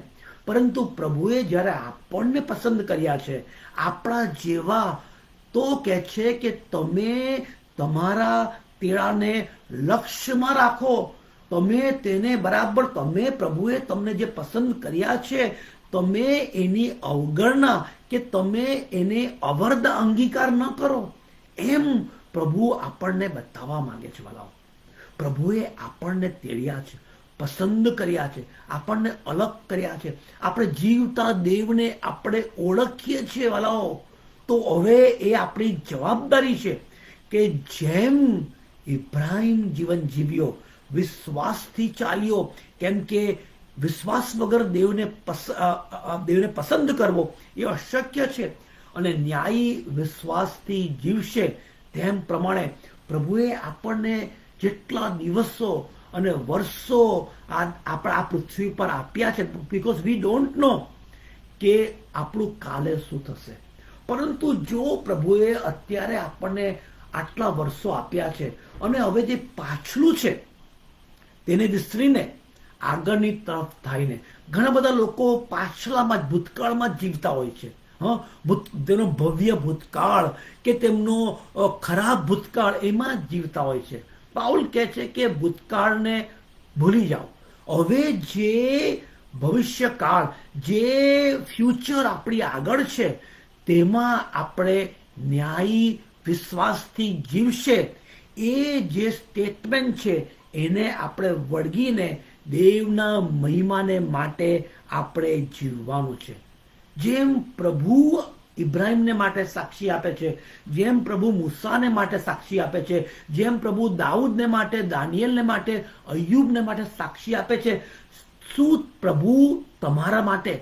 પરંતુ પ્રભુએ જ્યારે આપણને પસંદ કર્યા છે, આપણા જેવા, તો કહે છે કે તમે તમારા તેડાને લક્ષ્યમાં રાખો, તમે તેને બરાબર, તમે પ્રભુએ તમને જે પસંદ કર્યા છે, તમે એની અવગણના કે તમે એને અવર્ધ અંગીકાર ન કરો. એમ પ્રભુ આપણને બતાવવા માંગે છે. વાલાઓ, પ્રભુએ આપણને તેડ્યા છે, પસંદ કર્યા છે, આપણને અલગ કર્યા છે, આપણે જીવતા દેવને આપણે ઓળખીએ છીએ. વાલાઓ, તો હવે એ આપણી જવાબદારી છે કે જેમ ઇબ્રાહિમ જીવન જીવ્યો, વિશ્વાસથી ચાલ્યો, કેમ કે વિશ્વાસ વગર દેવને પસંદ કરવો એ અશક્ય છે, અને ન્યાયી વિશ્વાસથી જીવશે. તેમ પ્રમાણે પ્રભુએ આપણને જેટલા દિવસો અને વર્ષો આપણા આ પૃથ્વી પર આપ્યા છે, બીકોઝ વી ડોન્ટ નો કે આપણું કાલે શું થશે. પરંતુ જો પ્રભુએ અત્યારે આપણને આટલા વર્ષો આપ્યા છે અને હવે જે પાછલું છે તેને વિસરીને આગળની તરફ થઈને, ઘણા બધા લોકો પાછલામાં જ, ભૂતકાળમાં જ જીવતા હોય છે. તેનો ભવ્ય ભૂતકાળ કે તેમનો ખરાબ ભૂતકાળ, એમાં જ જીવતા હોય છે. પાઉલ કહે છે કે ભૂતકાળને ભૂલી જાઓ, હવે જે ભવિષ્યકાળ, જે ફ્યુચર આપણી આગળ છે, તેમાં આપણે ન્યાયી વિશ્વાસથી જીવશે. એ જે સ્ટેટમેન્ટ છે એને આપણે વળગીને દેવના મહિમાને માટે આપણે જીવવાનું છે. જેમ પ્રભુ ઇબ્રાહિમને માટે સાક્ષી આપે છે, જેમ પ્રભુ મૂસાને માટે સાક્ષી આપે છે, જેમ પ્રભુ દાઉદને માટે, દાનિયેલને માટે, અય્યુબને માટે સાક્ષી આપે છે, શું પ્રભુ તમારા માટે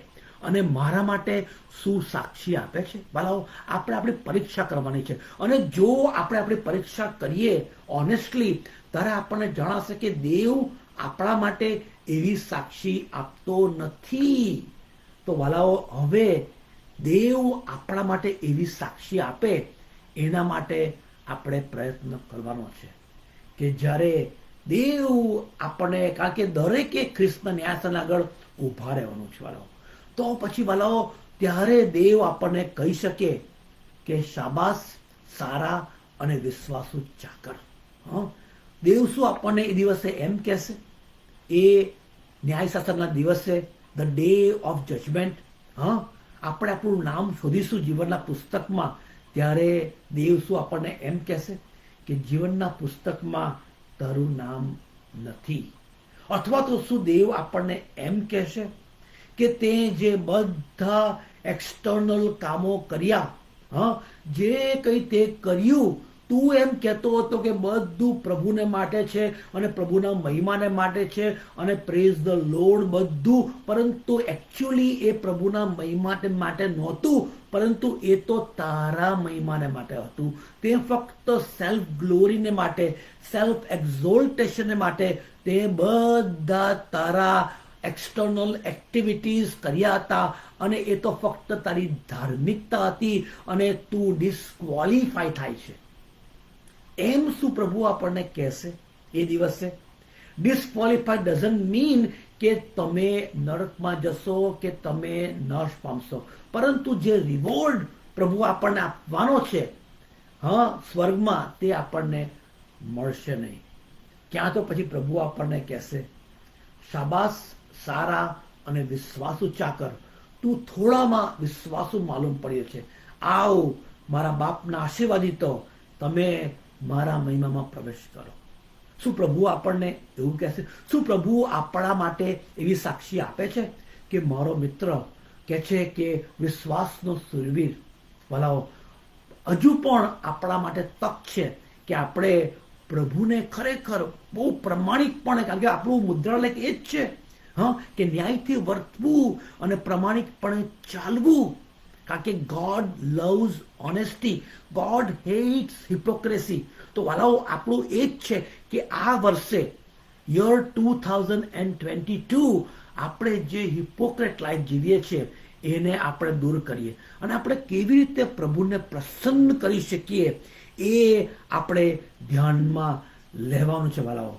અને મારા માટે શું સાક્ષી આપે છે? બાળાઓ, આપણે આપણી પરીક્ષા કરવાની છે, અને જો આપણે આપણી પરીક્ષા કરીએ ઓનેસ્ટલી, ત્યારે આપણને જણાશે કે દેવ આપણા માટે એવી સાક્ષી આપતો નથી. તો વાલાઓ, હવે દેવ આપણા માટે એવી સાક્ષી આપે એના માટે આપણે પ્રયત્ન કરવાનો છે કે જ્યારે દેવ આપણને, કારણ કે દરેકે ખ્રિસ્તના ન્યાયસ્થાન આગળ ઊભા રહેવાનું છે વાલાઓ, તો પછી વાલાઓ ત્યારે દેવ આપણને કહી શકે કે શાબાશ સારા અને વિશ્વાસુ ચાકર. દેવ શું આપણને એ દિવસે એમ કહેશે? એ ન્યાયશાસ્ત્રના દિવસે, ધ ડે ઓફ જજમેન્ટ, આપણે આપણું નામ શોધીશું જીવનના પુસ્તકમાં, ત્યારે દેવ શું આપણને એમ કહેશે કે જીવનના પુસ્તકમાં તારું નામ નથી? અથવા તો શું દેવ આપણને એમ કહેશે કે તે જે બધા એક્સટર્નલ કામો કર્યા, જે કંઈ તે કર્યું, તું એમ કહેતો હતો કે બધું પ્રભુને માટે છે અને પ્રભુના મહિમાને માટે છે અને પ્રેઝ ધ લોર્ડ બધું, પરંતુ એકચ્યુઅલી એ પ્રભુના મહિમા માટે નહોતું, પરંતુ એ તો તારા મહિમાને માટે હતું. તે ફક્ત સેલ્ફ ગ્લોરીને માટે, સેલ્ફ એક્ઝોલ્ટેશનને માટે તે બધા તારા એક્સટર્નલ એક્ટિવિટીઝ કર્યા હતા, અને એ તો ફક્ત તારી ધાર્મિકતા હતી અને તું ડિસ્ક્વોલિફાય થાય છે. એમ શું પ્રભુ આપણને કહેશે એ દિવસે? ડિસ્ક્વોલિફાય ડઝન્ટ મીન કે તમે નરકમાં જશો કે તમે નાશ પામશો, પરંતુ જે રિવોર્ડ પ્રભુ આપણને આપવાનો છે સ્વર્ગમાં, તે આપણને મળશે નહીં. ક્યાં તો પછી પ્રભુ આપણને કહેશે, શાબાશ સારા અને વિશ્વાસુ ચાકર, તું થોડામાં વિશ્વાસુ માલુમ પડ્યો છે, આવ મારા બાપના આશીર્વાદિતો, તમે મારા મહિમામાં પ્રવેશ કરો. શું પ્રભુ આપણને એવું કહેશે? શું પ્રભુ આપણા માટે એવી સાક્ષી આપે છે કે મારો મિત્ર કહે છે કે વિશ્વાસનો સુરવીર? ભલાઓ, હજુ પણ આપણા માટે તક છે કે આપણે પ્રભુને ખરેખર બહુ પ્રમાણિકપણે, કારણ કે આપણું મુદ્રાલેખ એ જ છે કે ન્યાયથી વર્તવું અને પ્રમાણિકપણે ચાલવું, કારણ કે God loves honesty, God hates hypocrisy. તો વાલાઓ, આપણું એ જ છે કે આ વર્ષે યર 2022 આપણે જે હિપોક્રેટ લાઈફ જીવીએ છીએ એને આપણે દૂર કરીએ, અને આપણે કેવી રીતે પ્રભુને પ્રસન્ન કરી શકીએ એ આપણે ધ્યાનમાં લેવાનું છે વાલાઓ.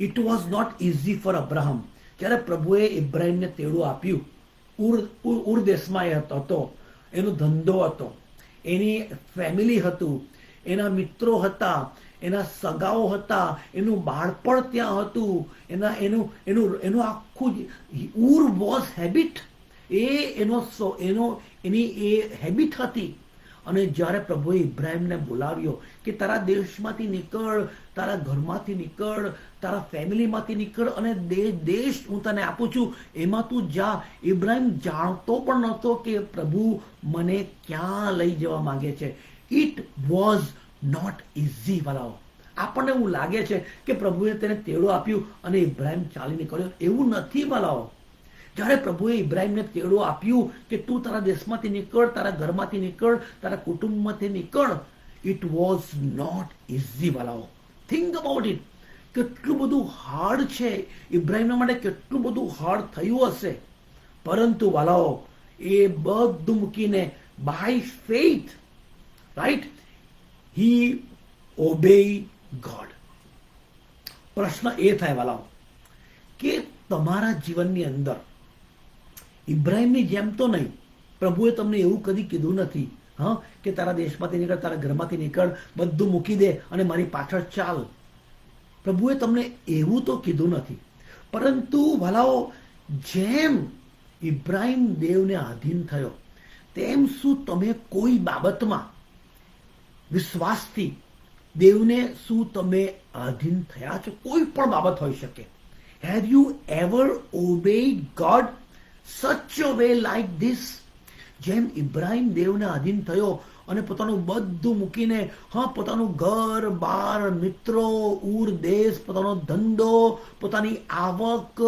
It was not easy for Abraham. જ્યારે પ્રભુએ ઇબ્રાહિમને તેડું આપ્યું, ઉર દેશમાં એ હતો, એનો ધંધો હતો, એની ફેમિલી હતું, એના મિત્રો હતા, એના સગાઓ હતા, એનું બાળપણ ત્યાં હતું, એનું આખું ઉર વોઝ હેબિટ, એની એ હેબિટ હતી. અને જ્યારે પ્રભુએ ઇબ્રાહિમને બોલાવ્યો કે તારા દેશમાંથી નીકળ, તારા ઘરમાંથી નીકળ, તારા ફેમિલીમાંથી નીકળ, અને દેશ હું તને આપું છું એમાં તું જા. ઇબ્રાહિમ જાણતો પણ નહોતો કે પ્રભુ મને ક્યાં લઈ જવા માંગે છે. ઇટ વોઝ નોટ ઇઝી વાલાઓ. આપણને એવું લાગે છે કે પ્રભુએ તેને તેડું આપ્યું અને ઇબ્રાહિમ ચાલી નીકળ્યો. એવું નથી વાલાઓ. જ્યારે પ્રભુએ ઇબ્રાહિમને તેડું આપ્યું કે તું તારા દેશમાંથી નીકળ, તારા ઘરમાંથી નીકળ, તારા કુટુંબમાંથી નીકળ, ઇટ વોઝ નોટ ઇઝી વાલાઓ. Think about it. કેટલું બધું હાર્ડ છે ઇબ્રાહિમના માટે, કેટલું બધું હાર્ડ થયું હશે, પરંતુ વાલાઓ એ બધું મૂકીને by faith, right, he obey God. પ્રશ્ન એ થાય વાલાઓ કે તમારા જીવનની અંદર ઇબ્રાહિમની જેમ તો નહીં. પ્રભુએ તમને એવું કદી કીધું નથી કે તારા દેશમાંથી નીકળ, તારા ઘરમાંથી નીકળ, બધું મૂકી દે અને મારી પાછળ ચાલ. પ્રભુએ તમને એવું તો કીધું નથી, પરંતુ વાલાઓ જેમ ઇબ્રાહિમ દેવને આધીન થયો, તેમ શું તમે કોઈ બાબતમાં વિશ્વાસથી દેવને શું તમે આધીન થયા છો? કોઈ પણ બાબત હોઈ શકે. Have you ever obeyed God such a way like this? જેમ ઇબ્રાહિમ દેવને આધીન થયો અને પોતાનું બધું મૂકીને, પોતાનું ઘર બાર, મિત્રો, ઉર દેશ, પોતાનો ધંધો, પોતાની આવક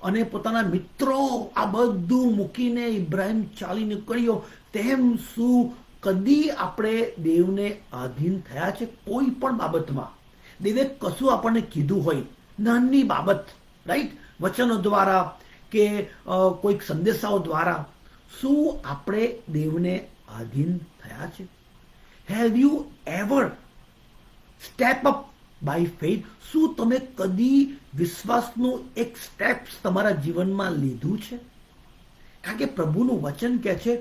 અને પોતાના મિત્રો, આ બધું મૂકીને ઇબ્રાહિમ ચાલી નીકળ્યો, તેમ શું કદી આપણે દેવને આધીન થયા છે? કોઈ પણ બાબતમાં દેવે કશું આપણને કીધું હોય, નાની બાબત, રાઈટ, વચનો દ્વારા કે કોઈક સંદેશાઓ દ્વારા, શું આપણે દેવને આધીન થયા છે? Have you ever step up by faith? શું તમે કદી વિશ્વાસનું એક સ્ટેપ તમારા જીવનમાં લીધું છે? કારણ કે પ્રભુનું વચન કહે છે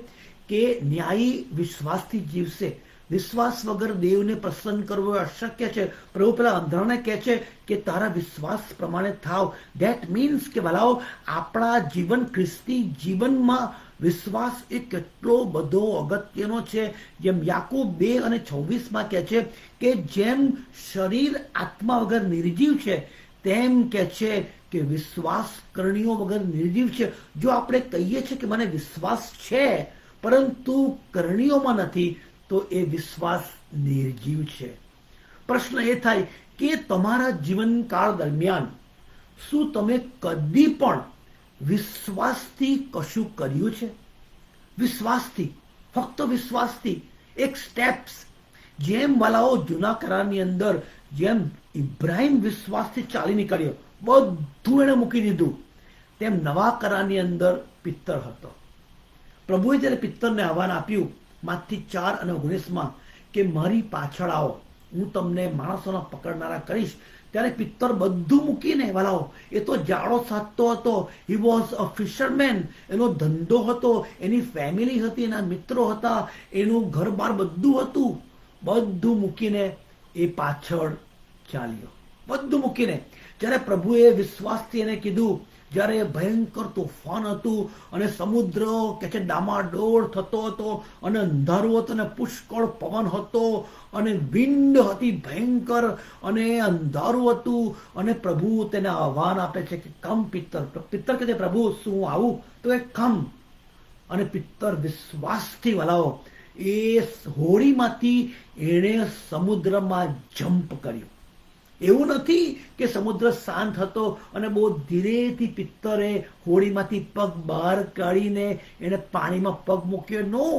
કે ન્યાયી વિશ્વાસથી જીવશે. વિશ્વાસ વગર દેવને પ્રસન્ન કરવો અશક્ય છે. પ્રભુ પેલા અંધારાને કહે છે કે તારા વિશ્વાસ પ્રમાણે થાવ. ધેટ મીન્સ કે ભલાઓ, આપણા જીવન, ખ્રિસ્તી જીવનમાં વિશ્વાસ એ કેટલો બધો અગત્યનો છે. જેમ યાકૂબ 2:26 કહે છે કે જેમ શરીર આત્મા વગર નિર્જીવ છે, તેમ કહે છે કે વિશ્વાસ કરણીઓ વગર નિર્જીવ છે. જો આપણે કહીએ છીએ કે મને વિશ્વાસ છે પરંતુ કરણીઓમાં નથી, તો એ વિશ્વાસ નિર્જીવ છે. પ્રશ્ન એ થાય કે તમારા જીવનકાળ દરમિયાન શું તમે કદી પણ વિશ્વાસથી કશું કર્યું છે? વિશ્વાસથી, ફક્ત વિશ્વાસથી એક સ્ટેપ્સ. જેમ વાલાઓ જૂના કરારની અંદર જેમ ઇબ્રાહિમ વિશ્વાસથી ચાલી નીકળ્યો, બધું એને મૂકી દીધું, તેમ નવા કરારની અંદર પિત્તર હતો. પ્રભુએ જ્યારે પિત્તરને આહ્વાન આપ્યું માથી 4:19 કે મારી પાછળ આવો, હું તમને માણસોના પકડનારા કરીશ, ત્યારે પિત્તર બધું મૂકીને વાલાઓ, એ તો જાળો સાધતો હતો. He was a fisherman. એનો ધંધો હતો, એની ફેમિલી હતી, એના મિત્રો હતા, એનું ઘર બાર બધું હતું. બધું મૂકીને એ પાછળ ચાલ્યો, બધું મૂકીને. જ્યારે પ્રભુએ વિશ્વાસથી એને કીધું, જ્યારે ભયંકર તોફાન હતું અને સમુદ્ર કે છે ડામાડોળ થતો હતો અને અંધારું હતું અને પુષ્કળ પવન હતો અને વિંડ હતી ભયંકર અને અંધારું હતું, અને પ્રભુ તેને આહ્વાન આપે છે કે કમ પિત્તર. પિત્તર કહે છે પ્રભુ શું હું આવું? તો એ કમ. અને પિત્તર વિશ્વાસથી વલાવો એ હોડીમાંથી એણે સમુદ્રમાં જમ્પ કર્યું. એવું નથી કે સમુદ્ર શાંત હતો અને બહુ ધીરેથી પિત્તરે હોડીમાંથી પગ બહાર કાઢીને એને પાણીમાં પગ મૂક્યો. નો,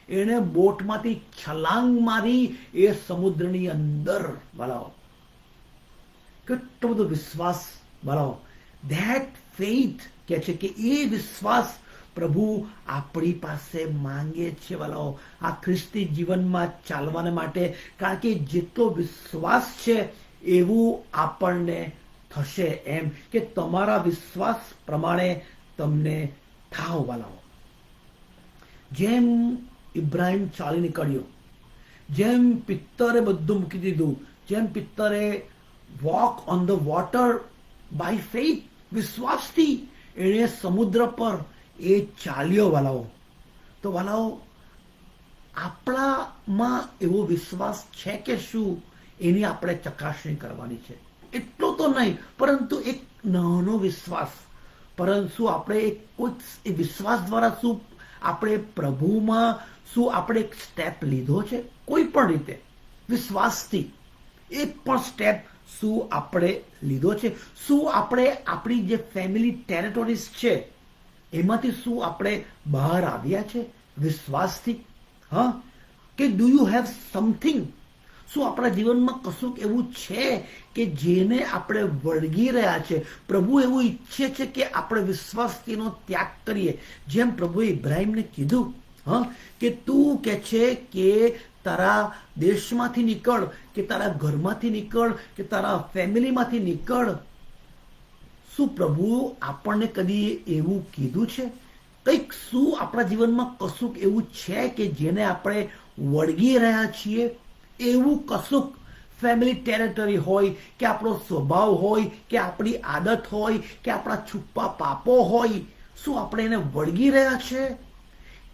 એણે બોટમાંથી છલાંગ મારી એ સમુદ્રની અંદર. વાલાઓ, કેટલો બધો વિશ્વાસ. વાલાઓ, ધેટ ફેથ કે છે કે એ વિશ્વાસ પ્રભુ આપણી પાસે માંગે છે વાલાઓ, આ ખ્રિસ્તી જીવનમાં ચાલવાને માટે. કારણ કે જેટલો વિશ્વાસ છે એવું આપણને થશે. એમ કે તમારા વિશ્વાસ પ્રમાણે તમને થાવ વાલાઓ. જેમ ઇબ્રાહિમ ચાલી નીકળ્યો, જેમ પિત્તરે બધું મૂકી દીધું, જેમ પિત્તરે walk on the water by faith, વિશ્વાસથી એણે સમુદ્ર પર એ ચાલ્યો વાલાઓ. તો વાલાઓ, આપણામાં એવો વિશ્વાસ છે કે શું, એની આપણે ચકાસણી કરવાની છે. એટલો તો નહીં, પરંતુ એક નાનો વિશ્વાસ. પરંતુ આપણે કોઈ વિશ્વાસ દ્વારા શું આપણે પ્રભુમાં શું આપણે એક સ્ટેપ લીધો છે? કોઈ પણ રીતે વિશ્વાસથી એક પણ સ્ટેપ શું આપણે લીધો છે? શું આપણે આપણી જે ફેમિલી ટેરિટોરીઝ છે એમાંથી શું આપણે બહાર આવ્યા છે વિશ્વાસથી? કે ડુ યુ હેવ સમથિંગ? શું આપણા જીવનમાં કશુંક એવું છે કે જેને આપણે વળગી રહ્યા છે? પ્રભુ એવું ઈચ્છે છે કે આપણે વિશ્વાસથી એનો ત્યાગ કરીએ. જેમ પ્રભુએ ઇબ્રાહિમને કીધું કે તું કે છે કે તારા દેશમાંથી નીકળ, કે તારા ઘરમાંથી નીકળ, કે તારા ફેમિલીમાંથી નીકળ. શું પ્રભુ આપણને કદી એવું કીધું છે? કંઈક શું આપણા જીવનમાં કશુંક એવું છે કે જેને આપણે વળગી રહ્યા છીએ? એવું કશુંક ફેમિલી ટેરિટરી હોય, કે આપણો સ્વભાવ હોય, કે આપણી આદત હોય, કે આપણા છુપા પાપો હોય, શું આપણે એને વળગી રહ્યા છે?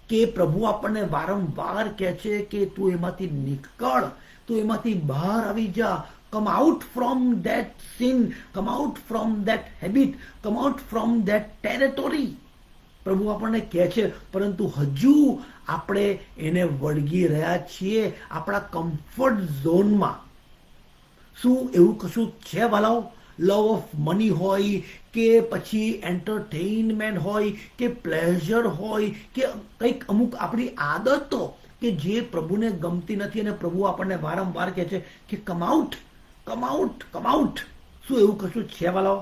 કે પ્રભુ આપણને વારંવાર કહે છે કે તું એમાંથી નીકળ, તું એમાંથી બહાર આવી જા. Come out from that sin, come out from that habit, come out from that territory. પ્રભુ આપણને કહે છે, પરંતુ હજુ આપણે એને વળગી રહ્યા છીએ આપણા કમ્ફર્ટ ઝોનમાં. શું એવું કશું છે વાલાઓ? લવ ઓફ મની હોય કે પછી એન્ટરટેઇનમેન્ટ હોય કે પ્લેઝર હોય કે કંઈક અમુક આપણી આદતો કે જે પ્રભુને ગમતી નથી અને પ્રભુ આપણને વારંવાર કહે છે કે come out, come out, come out. શું એવું કશું છે વાલાઓ?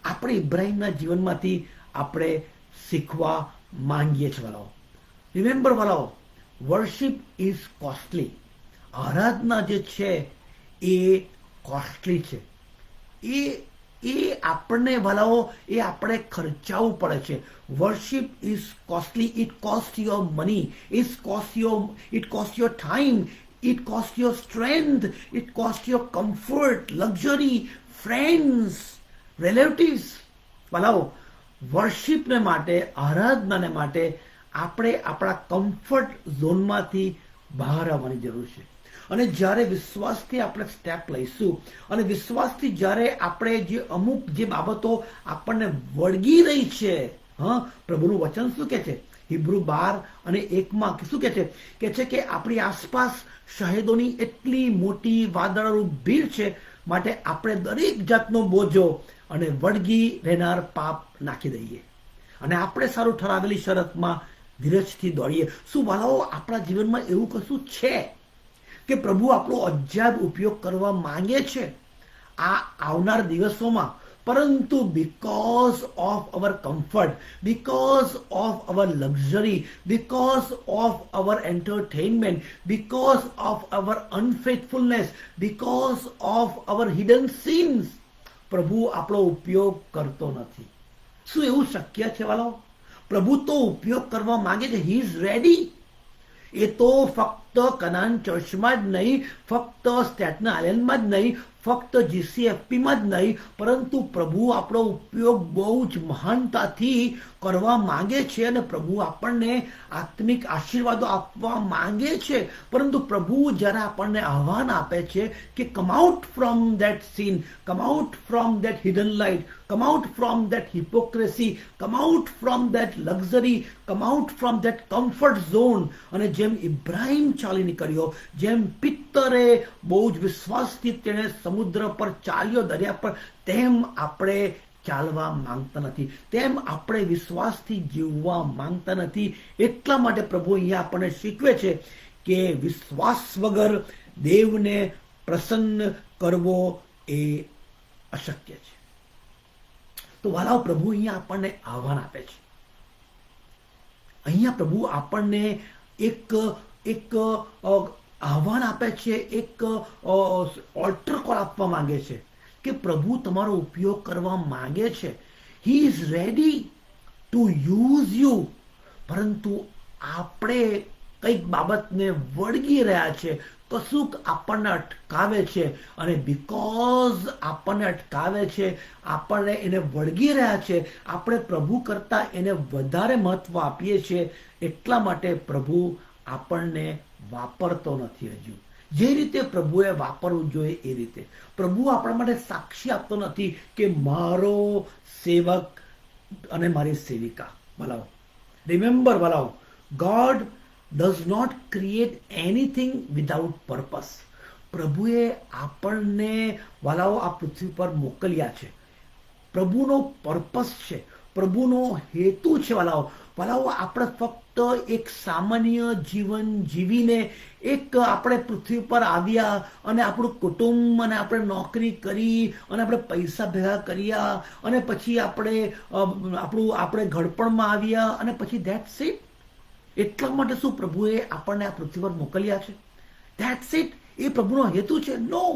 આપણે ઇબ્રાહિમના જીવનમાંથી આપણે શીખવા માંગીએ છીએ વાલાઓ. રિમેમ્બર વાલાઓ, વર્શિપ ઇઝ કોસ્ટલી. આરાધના જે છે એ કોસ્ટલી છે. એ આપણને વાલાઓ એ આપણે ખર્ચાવું પડે છે. Worship is costly. It cost your money, it cost your time, it costs your strength, it costs your comfort, luxury, friends, relatives. વાલાઓ, વર્શિપને માટે, આરાધનાને માટે આપણે આપણા કમ્ફર્ટ ઝોનમાંથી બહાર આવવાની જરૂર છે. અને જ્યારે વિશ્વાસથી આપણે સ્ટેપ લઈશું અને વિશ્વાસથી જ્યારે આપણે જે અમુક જે બાબતો આપણને વળગી રહી છે, પ્રભુનું વચન શું કહે છે? હિબ્રુ 12 અને 1 શું કહે છે કે આપણી આસપાસ શહેદોની એટલી મોટી વાદળારૂપ ભીડ છે, માટે આપણે દરેક જાતનો બોજો અને વળગી રહેનાર પાપ નાખી દઈએ અને આપણે સારું ઠરાવેલી શરતમાં ધીરજથી દોડીએ. શું વાલાઓ આપણા જીવનમાં એવું કશું છે કે પ્રભુ આપણો અજાયબ ઉપયોગ કરવા માંગે છે આ આવનાર દિવસોમાં? પરંતુ because of our comfort, because of our luxury, because of our entertainment, because of our unfaithfulness, because of our hidden sins, પ્રભુ આપણો ઉપયોગ કરતો નથી. શું એવું શક્ય છે વાલાઓ? પ્રભુ તો ઉપયોગ કરવા માંગે છે. He is ready. એ તો ફક્ત કનાન ચર્ચમાં જ નહીં, ફક્ત સ્ટેટન આઇલેન્ડમાં જ નહીં, ફક્ત GCFPમાં જ નહીં, પરંતુ પ્રભુ આપણો ઉપયોગ બહુ જ મહાનતાથી કરવા માંગે છે અને પ્રભુ આપણને આત્મિક આશીર્વાદો આપવા માંગે છે. પરંતુ પ્રભુ જ્યારે આપણને આહ્વાન આપે છે કે come out from that sin, come out from that hidden light, come out from that hypocrisy, come out from that luxury, come out from that comfort zone. અને જેમ ઇબ્રાહિમ ચાલી નીકળ્યો, જેમ પિત્તરે બહુ જ વિશ્વાસથી તેણે સમુદ્ર પર ચાલ્યો, દરિયા પર, તેમ આપણે ચાલવા માંગતા નથી, તેમ આપણે વિશ્વાસથી જીવવા માંગતા નથી. એટલા માટે પ્રભુ અહીંયા આપણને શીખવે છે કે વિશ્વાસ વગર દેવને પ્રસન્ન કરવો એ અશક્ય છે. તો વાલાઓ, પ્રભુ અહીંયા આપણને આહ્વાન આપે છે. અહીંયા પ્રભુ આપણને એક આહ્વાન આપે છે, એક ઓલ્ટર કોલ આપવા માંગે છે કે પ્રભુ તમારો ઉપયોગ કરવા માંગે છે. He is ready to use you. પરંતુ આપણે કંઈક બાબતને વળગી રહ્યા છે, કશુંક આપણને અટકાવે છે, અને બીકોઝ આપણને અટકાવે છે, આપણને એને વળગી રહ્યા છે, આપણે પ્રભુ કરતાં એને વધારે મહત્વ આપીએ છીએ. એટલા માટે પ્રભુ આપણને વાપરતો નથી. હજુ જે રીતે પ્રભુએ વાપરવું જોઈએ એ રીતે પ્રભુ આપણા માટે સાક્ષી આપતો નથી કે મારો સેવક અને મારી સેવિકા. વાલાઓ, રિમેમ્બર વાલાઓ, God does not create anything without purpose. પ્રભુએ આપણને વાલાઓ આ પૃથ્વી પર મોકલ્યા છે. પ્રભુનો પર્પસ છે, પ્રભુનો હેતુ છે. વાલાઓ, આપણે ફક્ત એક સામાન્ય જીવન જીવીને આપણે પૃથ્વી પર આવ્યા અને આપણું કુટુંબ અને આપણે નોકરી કરી અને આપણે પૈસા ભેગા કર્યા અને પછી આપણે ઘડપણમાં આવ્યા અને પછી ધેટ્સ ઇટ. એટલા માટે શું પ્રભુએ આપણને આ પૃથ્વી પર મોકલ્યા છે? That's it. એ પ્રભુનો હેતુ છે? નો.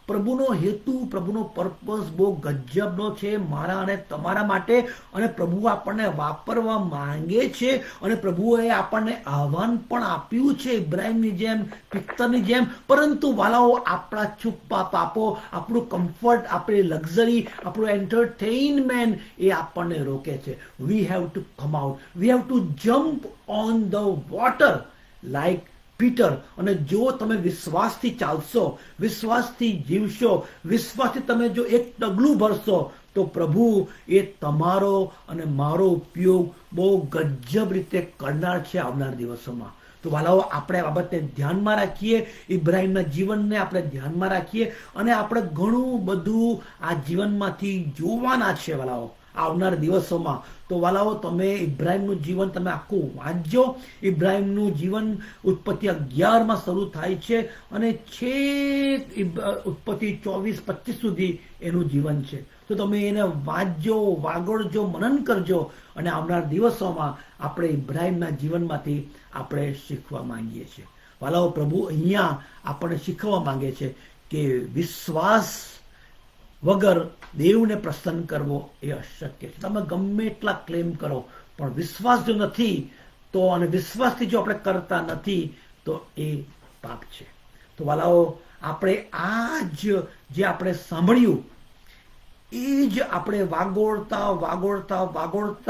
પ્રભુનો હેતુ, પ્રભુનો પર્પસ બહુ ગજબનો છે મારા અને તમારા માટે. અને પ્રભુ આપણને વાપરવા માંગે છે અને પ્રભુએ આપણને આહ્વાન પણ આપ્યું છે ઇબ્રાહિમની જેમ, પિત્તરની જેમ. પરંતુ વાલાઓ, આપણા છુપા પાપો, આપણું કમ્ફર્ટ, આપણી લક્ઝરી, આપણું એન્ટરટેઇનમેન્ટ એ આપણને રોકે છે. We have to come out, we have to jump on the water like Peter. અને જો તમે વિશ્વાસથી ચાલશો, વિશ્વાસથી જીવશો, વિશ્વાસથી તમે જો એક ડગલું ભરશો, તો પ્રભુ એ તમારો અને મારો ઉપયોગ બહુ ગજબ રીતે કરનાર છે આવનાર દિવસોમાં. તો વાલાઓ, આપણે આ બાબતને ધ્યાનમાં રાખીએ, ઇબ્રાહીમના જીવનને આપણે ધ્યાનમાં રાખીએ, અને આપણે ઘણું બધું આ જીવનમાંથી જોવાના છે વાલાઓ આવનાર દિવસોમાં. તો વાલાઓ, તમે ઇબ્રાહીમનું જીવન તમે આખું વાંચજો. ઇબ્રાહીમનું જીવન ઉત્પત્તિ 11માં શરૂ થાય છે અને છેક ઉત્પત્તિ 24-25 સુધી એનું જીવન છે. તો તમે એને વાંચજો, વાગોળજો, મનન કરજો, અને આવનાર દિવસોમાં આપણે ઇબ્રાહીમના જીવનમાંથી આપણે શીખવા માંગીએ છીએ. વાલાઓ, પ્રભુ અહીંયા આપણને શીખવા માંગે છે કે વિશ્વાસ વગર દેવને પ્રસન્ન કરવો એ અશક્ય છે. તમે ગમે એટલા ક્લેમ કરો, પણ વિશ્વાસ જો નથી તો, અને વિશ્વાસથી જો આપણે કરતા નથી તો એ પાપ છે. તો વાલાઓ, આપણે આ જ જે આપણે સાંભળ્યું એ જ આપણે વાગોળતા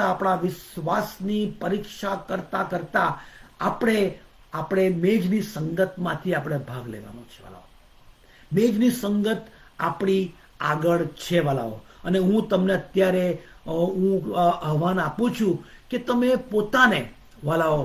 આપણા વિશ્વાસની પરીક્ષા કરતા આપણે મેજની સંગતમાંથી આપણે ભાગ લેવાનો છે વાલાઓ. મેજની સંગત આપણી આગળ છે વાલાઓ. અને હું તમને અત્યારે આહ્વાન આપું છું કે તમે પોતાને વાલાઓ